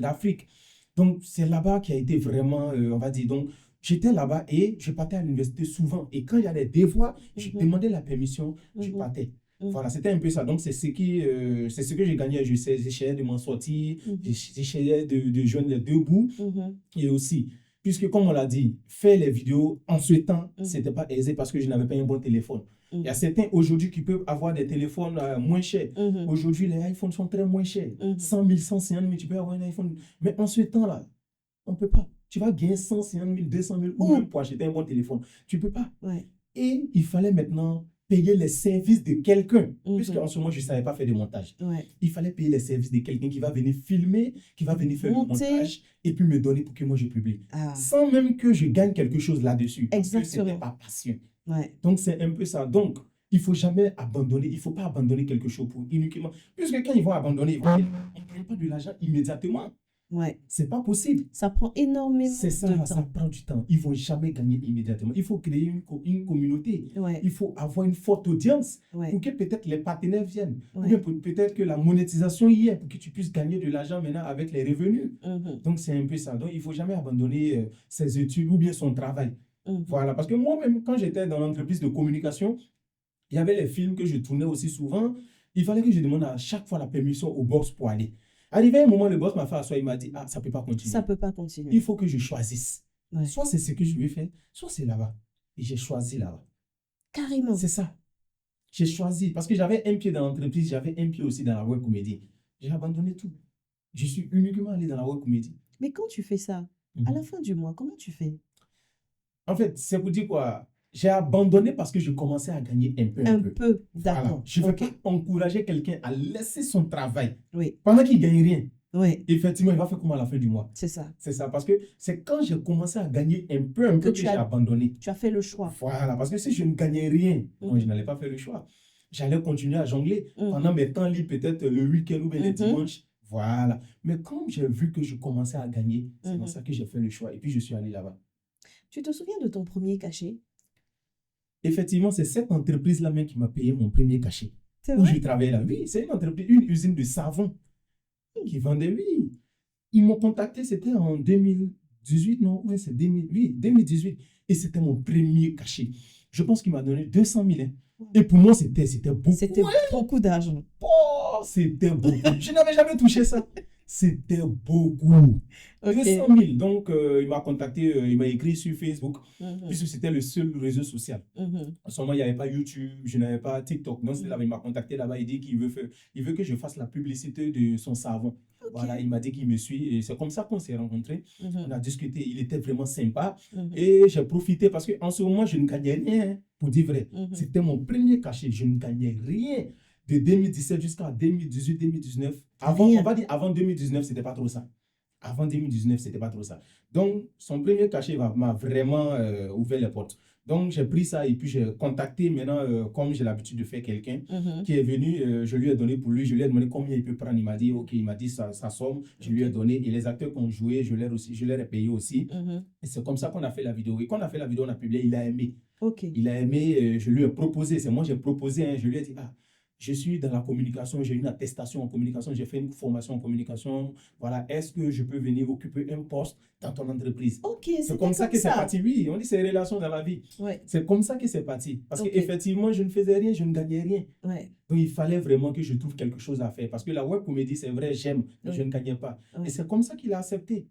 d'Afrique. Donc, c'est là-bas qui a été vraiment, on va dire, donc, j'étais là-bas et je partais à l'université souvent. Et quand il y a des devoirs, je demandais la permission, je partais. Voilà, c'était un peu ça. Donc, c'est ce que j'ai gagné. J'essayais de m'en sortir, j'essayais de joindre les deux bouts. Et aussi, puisque comme on l'a dit, faire les vidéos en ce temps, c'était pas aisé parce que je n'avais pas un bon téléphone. Il y a certains aujourd'hui qui peuvent avoir des téléphones moins chers. Aujourd'hui, les iPhones sont très moins chers. 100 000, 150 000, tu peux avoir un iPhone. Mais en ce temps-là, on ne peut pas. Tu vas gagner 150 000, 200 000 ou même pour acheter un bon téléphone. Tu ne peux pas. Ouais. Et il fallait maintenant payer les services de quelqu'un. Puisqu'en ce moment, je ne savais pas faire de montage. Ouais. Il fallait payer les services de quelqu'un qui va venir filmer, qui va venir faire le montage et puis me donner pour que moi je publie. Sans même que je gagne quelque chose là-dessus. Parce que ce n'était pas passion. Ouais. Donc, c'est un peu ça. Donc, il ne faut jamais abandonner. Il ne faut pas abandonner quelque chose pour uniquement. Puisque quand ils vont abandonner, ils vont dire, on ne prend pas de l'argent immédiatement. Ouais. C'est pas possible. Ça prend énormément de temps. Ça prend du temps. Ils ne vont jamais gagner immédiatement. Il faut créer une communauté. Ouais. Il faut avoir une forte audience pour que peut-être les partenaires viennent. Ou bien peut-être que la monétisation y est pour que tu puisses gagner de l'argent maintenant avec les revenus. Donc, c'est un peu ça. Donc, il ne faut jamais abandonner ses études ou bien son travail. Voilà. Parce que moi-même, quand j'étais dans l'entreprise de communication, il y avait les films que je tournais aussi souvent. Il fallait que je demande à chaque fois la permission au boss pour aller. Arrivé un moment, le boss m'a fait asseoir, il m'a dit, ça ne peut pas continuer. Ça ne peut pas continuer. Il faut que je choisisse. Ouais. Soit c'est ce que je vais faire, soit c'est là-bas. Et j'ai choisi là-bas. Carrément. C'est ça. J'ai choisi. Parce que j'avais un pied dans l'entreprise, j'avais un pied aussi dans la web comédie. J'ai abandonné tout. Je suis uniquement allé dans la web comédie. Mais quand tu fais ça, à la fin du mois, comment tu fais? En fait, c'est pour dire quoi? J'ai abandonné parce que je commençais à gagner un peu. Un peu, d'accord. Voilà. Je ne veux pas encourager quelqu'un à laisser son travail oui. pendant qu'il ne gagne rien. Oui. Effectivement, il va faire comment à la fin du mois? C'est ça. C'est ça, parce que c'est quand j'ai commencé à gagner un peu que j'ai abandonné. Tu as fait le choix. Voilà, parce que si je ne gagnais rien, je n'allais pas faire le choix. J'allais continuer à jongler pendant mes temps libres, peut-être le week-end ou bien les dimanches. Voilà. Mais comme j'ai vu que je commençais à gagner, c'est pour ça que j'ai fait le choix. Et puis, je suis allé là-bas. Tu te souviens de ton premier cachet? Effectivement, c'est cette entreprise-là même qui m'a payé mon premier cachet. C'est où vrai? je travaillais là. Oui, c'est une entreprise, une usine de savon qui vendait, oui. Ils m'ont contacté, c'était en 2018, non? Oui, c'est 2018. Et c'était mon premier cachet. Je pense qu'il m'a donné 200 000. Hein. Et pour moi, c'était beaucoup. C'était beaucoup d'argent. Oh, c'était beaucoup. Je n'avais jamais touché ça. C'était beaucoup. Okay. 200 000. Donc, il m'a contacté, il m'a écrit sur Facebook, puisque c'était le seul réseau social. En ce moment, il n'y avait pas YouTube, je n'avais pas TikTok. Donc, là, il m'a contacté là-bas, il dit qu'il veut que je fasse la publicité de son savon. Okay. Voilà, il m'a dit qu'il me suit. Et c'est comme ça qu'on s'est rencontrés. On a discuté, il était vraiment sympa. Et j'ai profité parce qu'en ce moment, je ne gagnais rien, pour dire vrai. C'était mon premier cachet, je ne gagnais rien. De 2017 jusqu'à 2018-2019. Avant, on va dire avant 2019, c'était pas trop ça. Avant 2019, c'était pas trop ça. Donc, son premier cachet m'a vraiment ouvert les portes. Donc, j'ai pris ça et puis j'ai contacté maintenant, comme j'ai l'habitude de faire quelqu'un qui est venu, je lui ai donné pour lui, je lui ai demandé combien il peut prendre. Il m'a dit, OK, il m'a dit sa somme, je lui ai donné. Et les acteurs qui ont joué, je leur ai payé aussi. Et c'est comme ça qu'on a fait la vidéo. Et quand on a fait la vidéo, on a publié, il a aimé. Okay. Il a aimé, je lui ai proposé, c'est moi j'ai proposé, hein, je lui ai dit, je suis dans la communication, j'ai une attestation en communication, j'ai fait une formation en communication. Voilà, est-ce que je peux venir occuper un poste dans ton entreprise? Ok, c'est comme ça que c'est parti. Oui, on dit c'est relations dans la vie. Ouais. C'est comme ça que c'est parti. Parce qu'effectivement, je ne faisais rien, je ne gagnais rien. Ouais. Donc, il fallait vraiment que je trouve quelque chose à faire. Parce que la web comédie, c'est vrai, j'aime, mais je ne gagnais pas. Et c'est comme ça qu'il a accepté.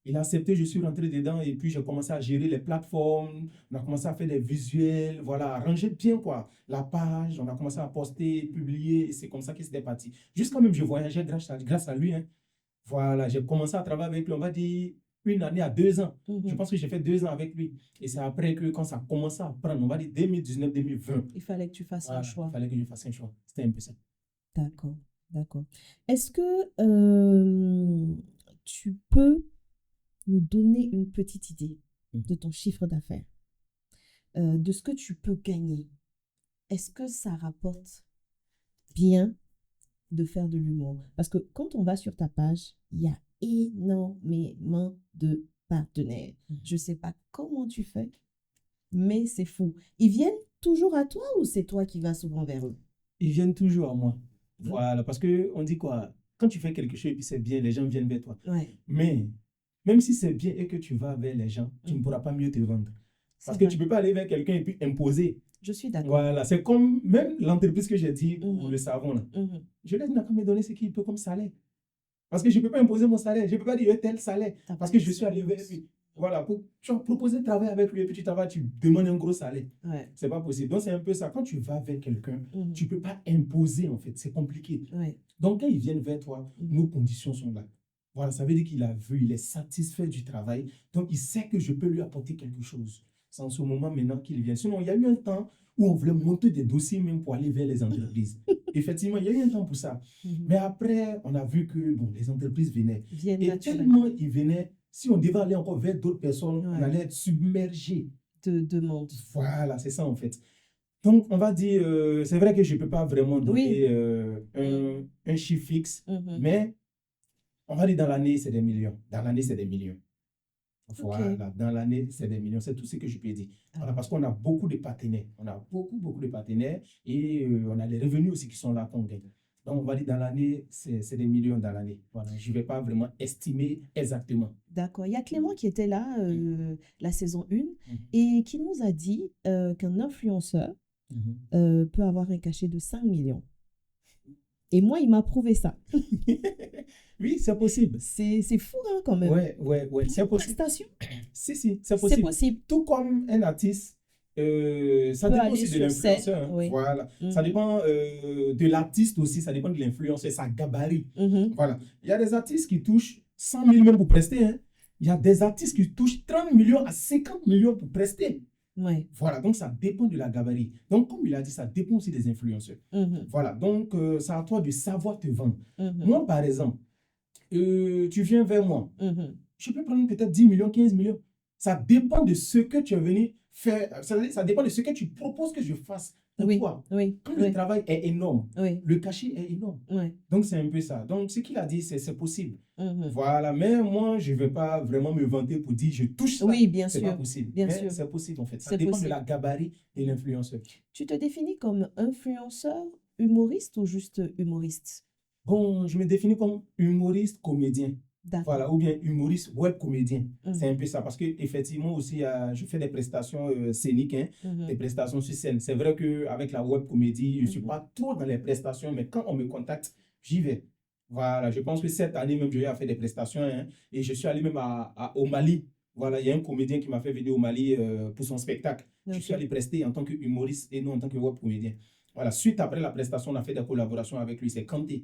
Il a accepté, je suis rentré dedans et puis j'ai commencé à gérer les plateformes, on a commencé à faire des visuels, voilà, arranger bien quoi, la page, on a commencé à poster, publier, et c'est comme ça que c'était parti. Jusqu'à même, je voyageais grâce à lui. Hein. Voilà, j'ai commencé à travailler avec lui, on va dire, 1 année à 2 ans. Je pense que j'ai fait 2 ans avec lui. Et c'est après que quand ça a commencé à prendre, on va dire 2019-2020. Il fallait que tu fasses un choix. Il fallait que je fasse un choix. C'était un peu ça. D'accord, d'accord. Est-ce que tu peux nous donner une petite idée de ton chiffre d'affaires, de ce que tu peux gagner, est-ce que ça rapporte bien de faire de l'humour? Parce que quand on va sur ta page, il y a énormément de partenaires. Je ne sais pas comment tu fais, mais c'est fou. Ils viennent toujours à toi ou c'est toi qui vas souvent vers eux? Ils viennent toujours à moi. Voilà, parce qu'on dit quoi? Quand tu fais quelque chose et puis c'est bien, les gens viennent vers toi. Ouais. Mais même si c'est bien et que tu vas vers les gens, tu ne pourras pas mieux te vendre. Parce que tu ne peux pas aller vers quelqu'un et puis imposer. Je suis d'accord. Voilà, c'est comme même l'entreprise que j'ai dit pour le savon. Là. Je lui ai dit, n'a qu'à me donner ce qu'il peut comme salaire. Parce que je ne peux pas imposer mon salaire. Je ne peux pas dire tel salaire. Parce que je suis allé vers lui. Voilà, tu as proposé de travailler avec lui et puis tu travailles, tu demandes un gros salaire. Ouais. C'est pas possible. Donc, c'est un peu ça. Quand tu vas vers quelqu'un, tu ne peux pas imposer, en fait. C'est compliqué. Ouais. Donc, quand ils viennent vers toi, nos conditions sont là. Voilà, ça veut dire qu'il a vu, il est satisfait du travail. Donc, il sait que je peux lui apporter quelque chose. C'est en ce moment maintenant qu'il vient. Sinon, il y a eu un temps où on voulait monter des dossiers même pour aller vers les entreprises. Effectivement, il y a eu un temps pour ça. Mais après, on a vu que bon, les entreprises venaient. Et tellement ils venaient, si on devait aller encore vers d'autres personnes, on allait être submergé de demandes. Voilà, c'est ça en fait. Donc, on va dire, c'est vrai que je ne peux pas vraiment donner un chiffre fixe, mais on va dire dans l'année, c'est des millions. Dans l'année, c'est des millions. Voilà, dans l'année, c'est des millions. C'est tout ce que je peux dire. Voilà, parce qu'on a beaucoup de partenaires. On a beaucoup de partenaires et on a les revenus aussi qui sont là qu'on gagne. Donc, on va dire dans l'année, c'est des millions dans l'année. Voilà, je ne vais pas vraiment estimer exactement. D'accord. Il y a Clément qui était là la saison 1 et qui nous a dit qu'un influenceur peut avoir un cachet de 5 millions. Et moi, il m'a prouvé ça. Oui, c'est possible. C'est fou, hein, quand même. Ouais. C'est possible. Prestation? Si, c'est possible. C'est possible. Tout comme un artiste, ça dépend aussi de l'influenceur. Hein. Voilà. Ça dépend de l'artiste aussi, ça dépend de l'influenceur, sa gabarit. Voilà. Il y a des artistes qui touchent 100 000 même pour prester. Hein. Il y a des artistes qui touchent 30 millions à 50 millions pour prester. Ouais. Voilà, donc ça dépend de la gabarit. Donc, comme il a dit, ça dépend aussi des influenceurs. Voilà, donc c'est à toi de savoir te vendre. Moi, par exemple, tu viens vers moi, je peux prendre peut-être 10 millions, 15 millions. Ça dépend de ce que tu es venu faire, ça dépend de ce que tu proposes que je fasse pour toi. Quand le travail est énorme, le cachet est énorme. Donc, c'est un peu ça. Donc, ce qu'il a dit, c'est possible. Voilà, mais moi, je ne vais pas vraiment me vanter pour dire je touche ça. Oui, bien sûr. C'est pas possible. Mais c'est possible, en fait. Ça dépend de la gabarit et l'influenceur. Tu te définis comme influenceur, humoriste ou juste humoriste? Bon, je me définis comme humoriste, comédien. Voilà, ou bien humoriste, web comédien. C'est un peu ça. Parce qu'effectivement aussi, je fais des prestations scéniques, hein, des prestations sur scène. C'est vrai qu'avec la web comédie, je ne suis pas trop dans les prestations, mais quand on me contacte, j'y vais. Voilà, je pense que cette année même, j'ai fait des prestations hein, et je suis allé même au Mali. Voilà, il y a un comédien qui m'a fait venir au Mali pour son spectacle. Je suis allé prester en tant qu'humoriste et non en tant que web comédien. Voilà, suite après la prestation, on a fait des collaborations avec lui. C'est Kanté.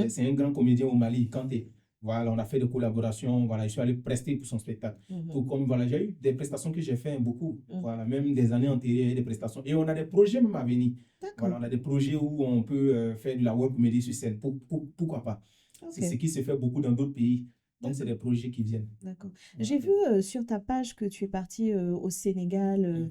C'est un grand comédien au Mali, Kanté. Voilà, on a fait des collaborations. Voilà, je suis allé prester pour son spectacle. Tout comme, voilà, j'ai eu des prestations que j'ai fait beaucoup. Voilà, même des années antérieures, des prestations. Et on a des projets même à venir. Voilà, on a des projets où on peut faire de la web comédie sur scène. Pourquoi pas? C'est ce qui se fait beaucoup dans d'autres pays. Donc, c'est des projets qui viennent. D'accord. J'ai vu sur ta page que tu es parti au Sénégal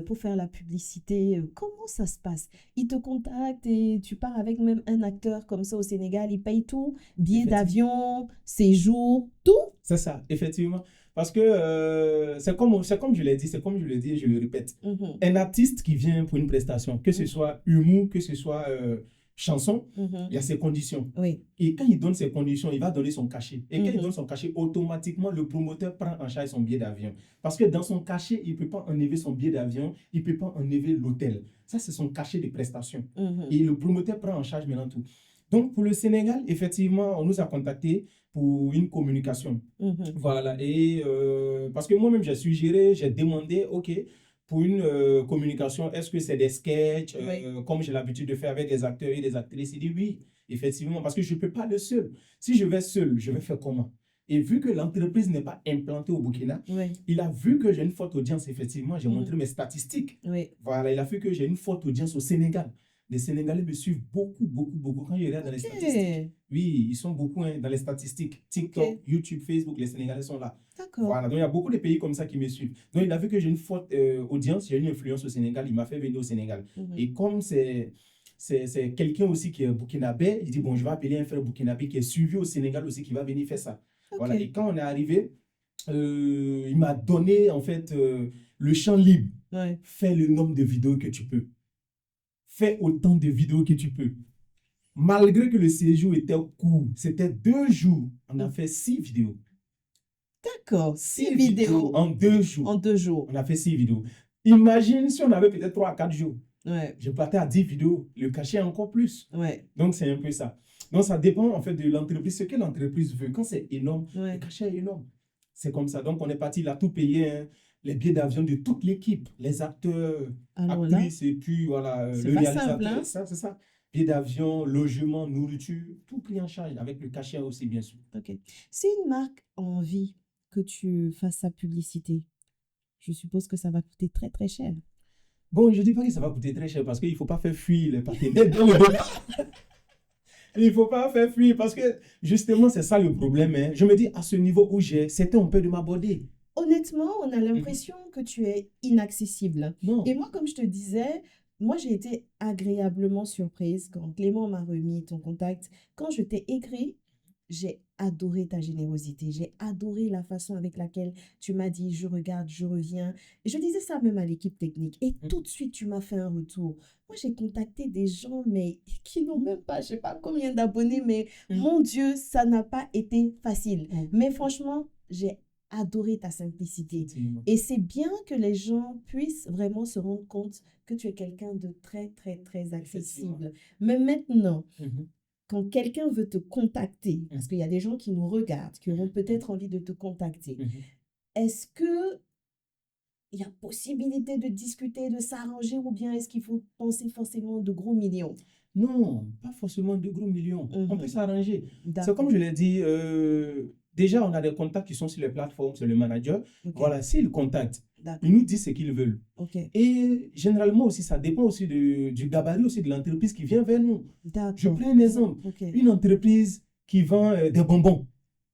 pour faire la publicité. Comment ça se passe? Ils te contactent et tu pars avec même un acteur comme ça au Sénégal. Il paye tout, billets d'avion, séjour, tout? C'est ça, effectivement. Parce que c'est comme je l'ai dit, c'est comme je le dis et je le répète. Un artiste qui vient pour une prestation, que ce soit humour, que ce soit chanson, il y a ses conditions. Et quand il donne ses conditions, il va donner son cachet. Et quand il donne son cachet, automatiquement, le promoteur prend en charge son billet d'avion. Parce que dans son cachet, il ne peut pas enlever son billet d'avion, il ne peut pas enlever l'hôtel. Ça, c'est son cachet de prestation. Et le promoteur prend en charge maintenant tout. Donc, pour le Sénégal, effectivement, on nous a contactés pour une communication. Voilà. Et parce que moi-même, j'ai suggéré, j'ai demandé, OK, pour une communication, est-ce que c'est des sketchs, comme j'ai l'habitude de faire avec des acteurs et des actrices? Il dit oui, effectivement, parce que je ne peux pas le seul. Si je vais seul, je vais faire comment? Et vu que l'entreprise n'est pas implantée au Burkina, il a vu que j'ai une forte audience, effectivement, j'ai montré mes statistiques. Voilà, il a vu que j'ai une forte audience au Sénégal. les Sénégalais me suivent beaucoup, beaucoup, beaucoup. Quand je regarde dans les statistiques, oui, ils sont beaucoup dans les statistiques. TikTok, YouTube, Facebook, les Sénégalais sont là. D'accord. Voilà, donc il y a beaucoup de pays comme ça qui me suivent. Donc il a vu que j'ai une forte audience, j'ai une influence au Sénégal, il m'a fait venir au Sénégal. Et comme c'est quelqu'un aussi qui est burkinabé, il dit, bon, je vais appeler un frère burkinabé qui est suivi au Sénégal aussi, qui va venir faire ça. Voilà. Et quand on est arrivé, il m'a donné en fait le champ libre. Fais le nombre de vidéos que tu peux. Fais autant de vidéos que tu peux. Malgré que le séjour était court, c'était 2 jours, on a fait 6 vidéos. D'accord, 6 vidéos. En 2 jours. En 2 jours. On a fait 6 vidéos. Imagine si on avait peut-être 3 à 4 jours. Ouais. Je partais à 10 vidéos, le cachet encore plus. Ouais. Donc, c'est un peu ça. Donc, ça dépend en fait de l'entreprise, ce que l'entreprise veut. Quand c'est énorme, le cachet est énorme. C'est comme ça. Donc, on est parti là, tout payé, hein, les billets d'avion de toute l'équipe, les acteurs, actrices, et puis voilà, le réalisateur. Simple, hein? C'est ça. Billets d'avion, logement, nourriture, tout pris en charge, avec le cachet aussi, bien sûr. Ok. Si une marque a envie que tu fasses sa publicité, je suppose que ça va coûter très, très cher. Bon, je ne dis pas que ça va coûter très cher parce qu'il ne faut pas faire fuir les partenaires. Il ne faut pas faire fuir parce que justement, c'est ça le problème. Hein. Je me dis, à ce niveau où j'ai, c'était un peu de m'aborder. Honnêtement, on a l'impression que tu es inaccessible. Non. Et moi, comme je te disais, moi, j'ai été agréablement surprise quand Clément m'a remis ton contact. Quand je t'ai écrit, j'ai adoré ta générosité. J'ai adoré la façon avec laquelle tu m'as dit, je regarde, je reviens. Et je disais ça même à l'équipe technique. Et tout de suite, tu m'as fait un retour. Moi, j'ai contacté des gens, mais qui n'ont même pas, je ne sais pas combien d'abonnés, mais mon Dieu, ça n'a pas été facile. Mais franchement, j'ai adoré ta simplicité. Et c'est bien que les gens puissent vraiment se rendre compte que tu es quelqu'un de très, très, très accessible. Mais maintenant, quand quelqu'un veut te contacter, parce qu'il y a des gens qui nous regardent, qui auront peut-être envie de te contacter, est-ce que il y a possibilité de discuter, de s'arranger, ou bien est-ce qu'il faut penser forcément de gros millions? Non, pas forcément de gros millions. On peut s'arranger. C'est comme je l'ai dit, déjà, on a des contacts qui sont sur les plateformes, c'est le manager. Voilà, s'ils contactent, ils nous disent ce qu'ils veulent. Et généralement aussi, ça dépend aussi du gabarit aussi de l'entreprise qui vient vers nous. Je prends un exemple. Une entreprise qui vend des bonbons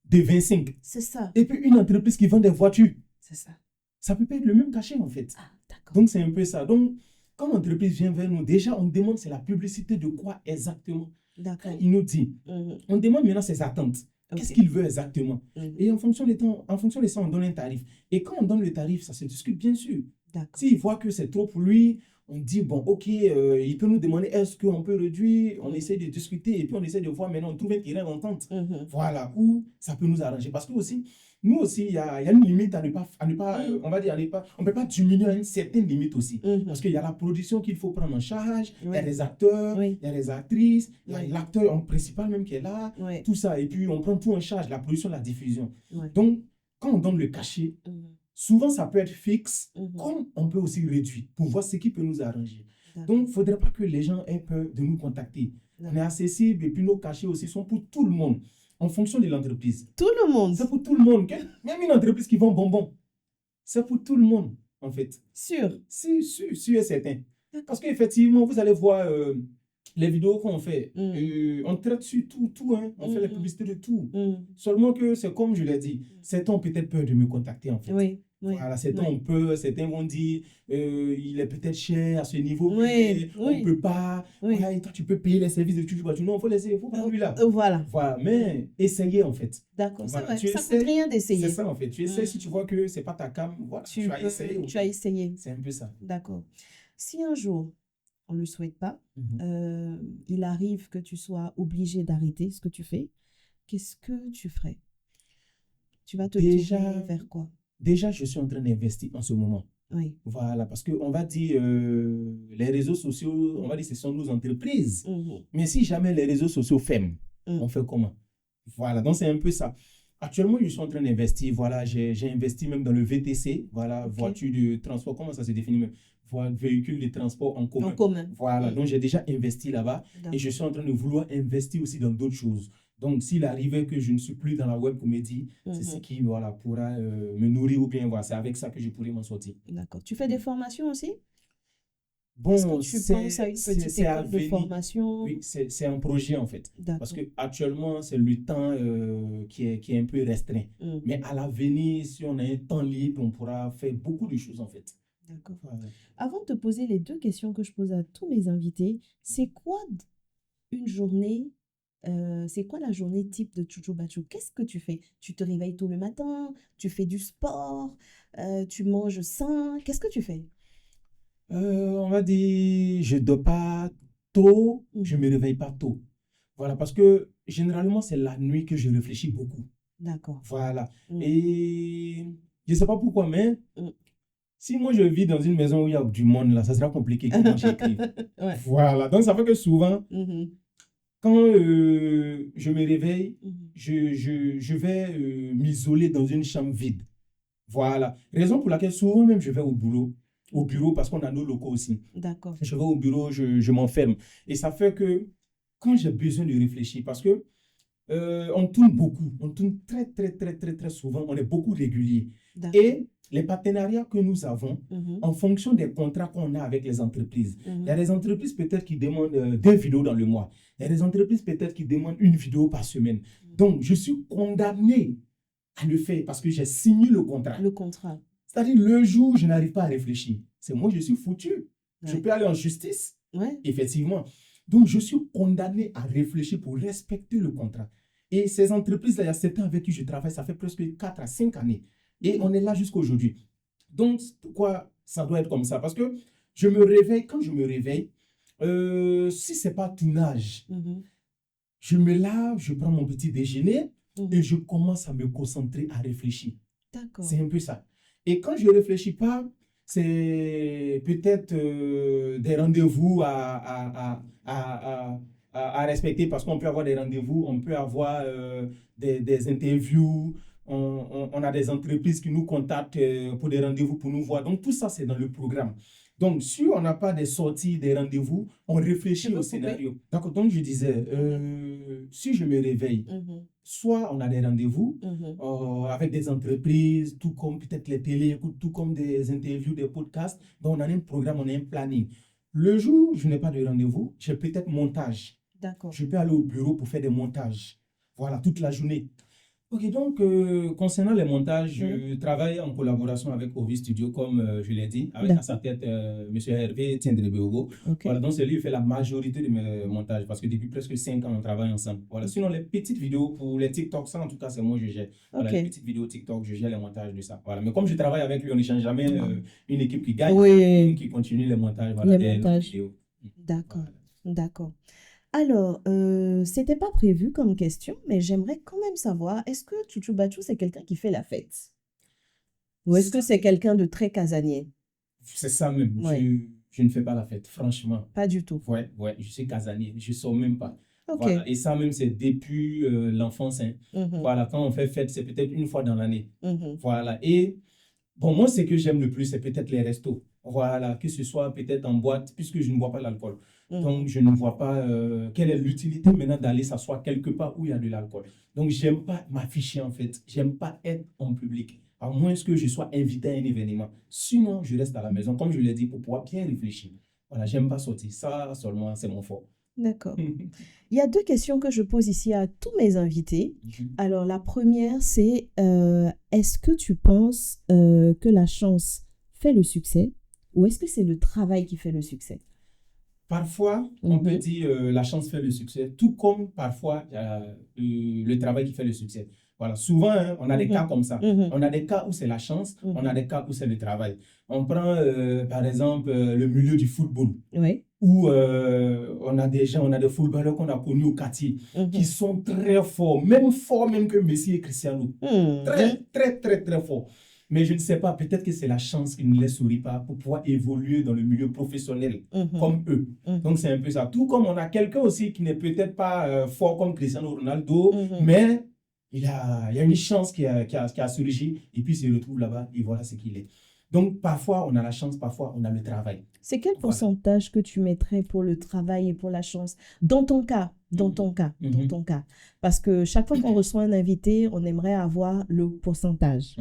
de 25. C'est ça. Et puis une entreprise qui vend des voitures. C'est ça. Ça peut pas être le même cachet en fait. D'accord. Donc c'est un peu ça. Donc, quand l'entreprise vient vers nous, déjà on demande c'est la publicité de quoi exactement. D'accord. Il nous dit, on demande maintenant ses attentes. Qu'est-ce qu'il veut exactement? Et en fonction de ça, on donne un tarif. Et quand on donne le tarif, ça se discute bien sûr. S'il voit que c'est trop pour lui, on dit, bon, ok, il peut nous demander est-ce qu'on peut réduire, on essaie de discuter et puis on essaie de voir maintenant, on trouve un terrain d'entente. Voilà, où ça peut nous arranger. Parce que aussi, nous aussi, il y a une limite à ne pas on va dire, on ne peut pas diminuer à une certaine limite aussi. Parce qu'il y a la production qu'il faut prendre en charge, il y a les acteurs, il y a les actrices, il y a l'acteur principal même qui est là, tout ça. Et puis, on prend tout en charge, la production, la diffusion. Donc, quand on donne le cachet, souvent, ça peut être fixe, comme on peut aussi réduire pour voir ce qui peut nous arranger. Donc, il ne faudrait pas que les gens aient peur de nous contacter. On est accessible et puis nos cachets aussi sont pour tout le monde, en fonction de l'entreprise. Tout le monde? C'est pour tout le monde. Même une entreprise qui vend bonbons, c'est pour tout le monde, en fait. Sûr? Sûr et certain. Parce qu'effectivement, vous allez voir les vidéos qu'on fait. On traite sur tout, hein. On fait la publicité de tout. Seulement que c'est comme je l'ai dit, certains ont peut-être peur de me contacter, en fait. Voilà, certains vont dire il est peut-être cher à ce niveau, on ne peut pas. Voilà, et toi, tu peux payer les services de Tutu Bachou. Non, il faut laisser, il faut prendre lui là. Voilà, mais essayez en fait. D'accord, voilà, c'est vrai, ça ne coûte rien d'essayer. C'est ça en fait. Tu essaies si tu vois que ce n'est pas ta cam, voilà, tu as essayé. Tu as essayé. C'est un peu ça. D'accord. Si un jour, on ne le souhaite pas, il arrive que tu sois obligé d'arrêter ce que tu fais, qu'est-ce que tu ferais? Tu vas te diriger vers quoi? Déjà, je suis en train d'investir en ce moment. Oui. Voilà, parce qu'on va dire, les réseaux sociaux, on va dire, ce sont nos entreprises. Mais si jamais les réseaux sociaux ferment, on fait comment? Voilà, donc c'est un peu ça. Actuellement, je suis en train d'investir. Voilà, j'ai investi même dans le VTC, voilà, voiture de transport, comment ça se définit même? Véhicule de transport en commun. En commun. Voilà, donc j'ai déjà investi là-bas et je suis en train de vouloir investir aussi dans d'autres choses. Donc, s'il arrivait que je ne suis plus dans la web comédie, c'est ce qui voilà, pourra me nourrir ou bien voilà, c'est avec ça que je pourrais m'en sortir. D'accord. Tu fais des formations aussi? Est-ce que Bon, tu penses à une petite c'est à école de venir. formation? Oui, c'est un projet en fait. Parce D'accord. que actuellement, c'est le temps qui est un peu restreint. Mm. Mais à l'avenir, si on a un temps libre, on pourra faire beaucoup de choses en fait. D'accord. Voilà. Avant de te poser les 2 questions que je pose à tous mes invités, c'est quoi une journée, c'est quoi la journée type de Chouchou Bachou? Qu'est-ce que tu fais? Tu te réveilles tôt le matin? Tu fais du sport? Tu manges sain? Qu'est-ce que tu fais? On va dire, je dors pas tôt, je Mm. me réveille pas tôt. Voilà, parce que généralement, c'est la nuit que je réfléchis beaucoup. D'accord. Voilà. Mm. Et je sais pas pourquoi, mais Mm. si moi je vis dans une maison où il y a du monde, là, ça sera compliqué comment j'écrive. Ouais. Voilà. Donc, ça fait que souvent, Mhm. quand je me réveille, Mhm. je vais m'isoler dans une chambre vide. Voilà. Raison pour laquelle souvent même je vais au bureau parce qu'on a nos locaux aussi. D'accord. Je vais au bureau, je m'enferme. Et ça fait que quand j'ai besoin de réfléchir, parce que on tourne beaucoup, on tourne très, très, très, très, très souvent, on est beaucoup régulier. D'accord. Et les partenariats que nous avons, Mhm. en fonction des contrats qu'on a avec les entreprises, il y a Mhm. des entreprises peut-être qui demandent 2 vidéos dans le mois. Il y a des entreprises peut-être qui demandent 1 vidéo par semaine. Donc, je suis condamné à le faire parce que j'ai signé le contrat. Le contrat. C'est-à-dire, le jour où je n'arrive pas à réfléchir, c'est moi, je suis foutu. Je Ouais. peux aller en justice, Ouais. effectivement. Donc, je suis condamné à réfléchir pour respecter le contrat. Et ces entreprises-là, il y a certains avec qui je travaille, ça fait presque 4 à 5 années. Et on est là jusqu'à aujourd'hui. Donc, pourquoi ça doit être comme ça? Parce que je me réveille, quand je me réveille, si ce n'est pas tournage, Mhm. je me lave, je prends mon petit déjeuner Mhm. et je commence à me concentrer, à réfléchir. D'accord. C'est un peu ça. Et quand je ne réfléchis pas, c'est peut-être des rendez-vous à respecter parce qu'on peut avoir des rendez-vous, on peut avoir des interviews, on a des entreprises qui nous contactent pour des rendez-vous pour nous voir. Donc tout ça, c'est dans le programme. Donc si on n'a pas des sorties, des rendez-vous, on réfléchit au scénario. Donc je disais, si je me réveille, Mhm. soit on a des rendez-vous Mhm. avec des entreprises, tout comme peut-être les télé, tout comme des interviews, des podcasts. Donc, on a un programme, on a un planning. Le jour où je n'ai pas de rendez-vous, j'ai peut-être montage. D'accord. Je peux aller au bureau pour faire des montages. Voilà, toute la journée. Ok, donc concernant les montages, je travaille en collaboration avec Ovi Studio, comme je l'ai dit, avec à sa tête M. Hervé Tiendrebeogo. Ok. Voilà, donc c'est lui qui fait la majorité de mes montages parce que depuis presque 5 ans, on travaille ensemble. Voilà, sinon les petites vidéos pour les TikTok, ça en tout cas, c'est moi que je gère. Voilà, Ok. les petites vidéos TikTok, je gère les montages de ça. Voilà, mais comme je travaille avec lui, on n'échange jamais une équipe qui gagne, Oui. qui continue les montages, voilà, Les et les montages. vidéos. D'accord. Voilà. D'accord. Alors, c'était pas prévu comme question, mais j'aimerais quand même savoir, est-ce que Chouchou Bachou, c'est quelqu'un qui fait la fête? Ou est-ce que c'est quelqu'un de très casanier? C'est ça même. Ouais. Je ne fais pas la fête, franchement. Pas du tout. Ouais, je suis casanier, je ne sors même pas. Ok. Voilà. Et ça même, c'est depuis l'enfance. Hein. Mhm. Voilà, quand on fait fête, c'est peut-être une fois dans l'année. Mhm. Voilà. Et bon, moi, ce que j'aime le plus, c'est peut-être les restos. Voilà, que ce soit peut-être en boîte, puisque je ne bois pas l'alcool. Mhm. Donc, je ne vois pas quelle est l'utilité maintenant d'aller s'asseoir quelque part où il y a de l'alcool. Donc, j'aime pas m'afficher en fait. J'aime pas être en public. À moins que je sois invité à un événement. Sinon, je reste à la maison, comme je l'ai dit, pour pouvoir bien réfléchir. Voilà, j'aime pas sortir. Ça seulement, c'est mon fort. D'accord. Il y a 2 questions que je pose ici à tous mes invités. Alors, la première, c'est est-ce que tu penses que la chance fait le succès ou est-ce que c'est le travail qui fait le succès? Parfois, on peut dire la chance fait le succès, tout comme parfois le travail qui fait le succès. Voilà, souvent, hein, on a des cas comme ça. On a des cas où c'est la chance, on a des cas où c'est le travail. On prend, par exemple, le milieu du football. Oui. Où on a des footballeurs qu'on a connus au quartier qui sont très forts même que Messi et Cristiano. Très, très, très, très forts. Mais je ne sais pas, peut-être que c'est la chance qui ne les sourit pas pour pouvoir évoluer dans le milieu professionnel comme eux. Donc c'est un peu ça. Tout comme on a quelqu'un aussi qui n'est peut-être pas fort comme Cristiano Ronaldo, mais il y a une chance qui a surgi et puis il se retrouve là-bas et voilà ce qu'il est. Donc, parfois, on a la chance, parfois, on a le travail. C'est quel pourcentage que tu mettrais pour le travail et pour la chance? Dans ton cas, dans ton cas. Parce que chaque fois qu'on reçoit un invité, on aimerait avoir le pourcentage.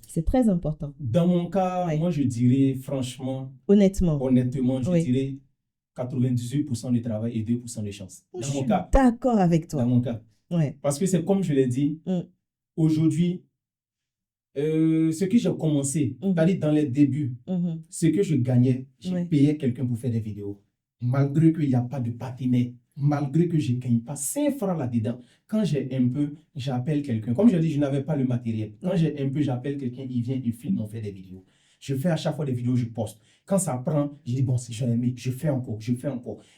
C'est très important. Dans mon cas, moi, je dirais franchement... Honnêtement, je dirais 98% de travail et 2% de chance. Je suis d'accord avec toi. Dans mon cas. Parce que c'est comme je l'ai dit, aujourd'hui, ce que j'ai commencé, c'est-à-dire dans les débuts, ce que je gagnais, j'ai payé quelqu'un pour faire des vidéos. Malgré qu'il n'y a pas de partenaire, malgré que je ne gagne pas 5 francs là-dedans, quand j'ai un peu, j'appelle quelqu'un. Comme je l'ai dit, je n'avais pas le matériel. Quand j'ai un peu, j'appelle quelqu'un, il vient, il filme, on fait des vidéos. Je fais à chaque fois des vidéos, je poste. Quand ça prend, je dis, bon, si j'ai aimé, je fais encore.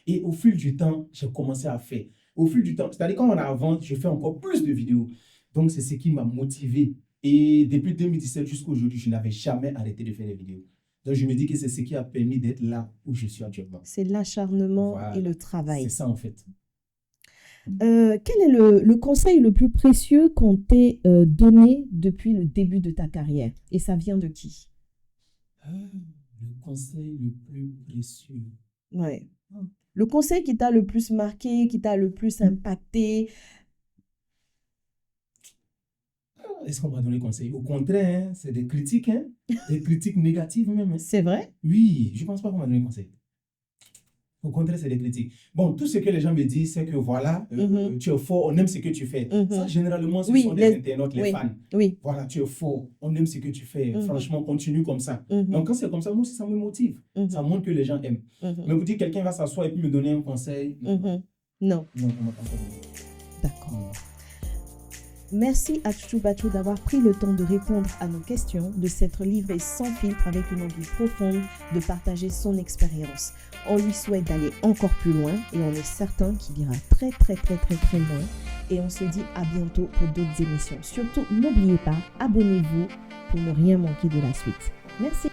Et au fil du temps, j'ai commencé à faire. Au fil du temps, c'est-à-dire quand on avance, je fais encore plus de vidéos. Donc, c'est ce qui m'a motivé. Et depuis 2017 jusqu'à aujourd'hui, je n'avais jamais arrêté de faire des vidéos. Donc, je me dis que c'est ce qui a permis d'être là où je suis actuellement. C'est l'acharnement et le travail. C'est ça, en fait. Quel est le conseil le plus précieux qu'on t'ait donné depuis le début de ta carrière? Et ça vient de qui? Le conseil le plus précieux. Ouais. Le conseil qui t'a le plus marqué, qui t'a le plus impacté. Est-ce qu'on m'a donné conseil? Au contraire, hein, c'est des critiques, hein, des critiques négatives même. Hein. C'est vrai? Oui, je ne pense pas qu'on m'a donné conseil. Au contraire, c'est des critiques. Bon, tout ce que les gens me disent, c'est que voilà, tu es fort, on aime ce que tu fais. Ça, généralement, ce sont les internautes, les fans. Voilà, tu es fort, on aime ce que tu fais. Franchement, continue comme ça. Donc, quand c'est comme ça, moi aussi, ça me motive. Ça montre que les gens aiment. Mais vous dites, quelqu'un va s'asseoir et puis me donner un conseil. Non. Non, on m'a pas donné. D'accord. Merci à Chouchou Bachou d'avoir pris le temps de répondre à nos questions, de s'être livré sans filtre avec une envie profonde de partager son expérience. On lui souhaite d'aller encore plus loin et on est certain qu'il ira très loin. Et on se dit à bientôt pour d'autres émissions. Surtout, n'oubliez pas, abonnez-vous pour ne rien manquer de la suite. Merci.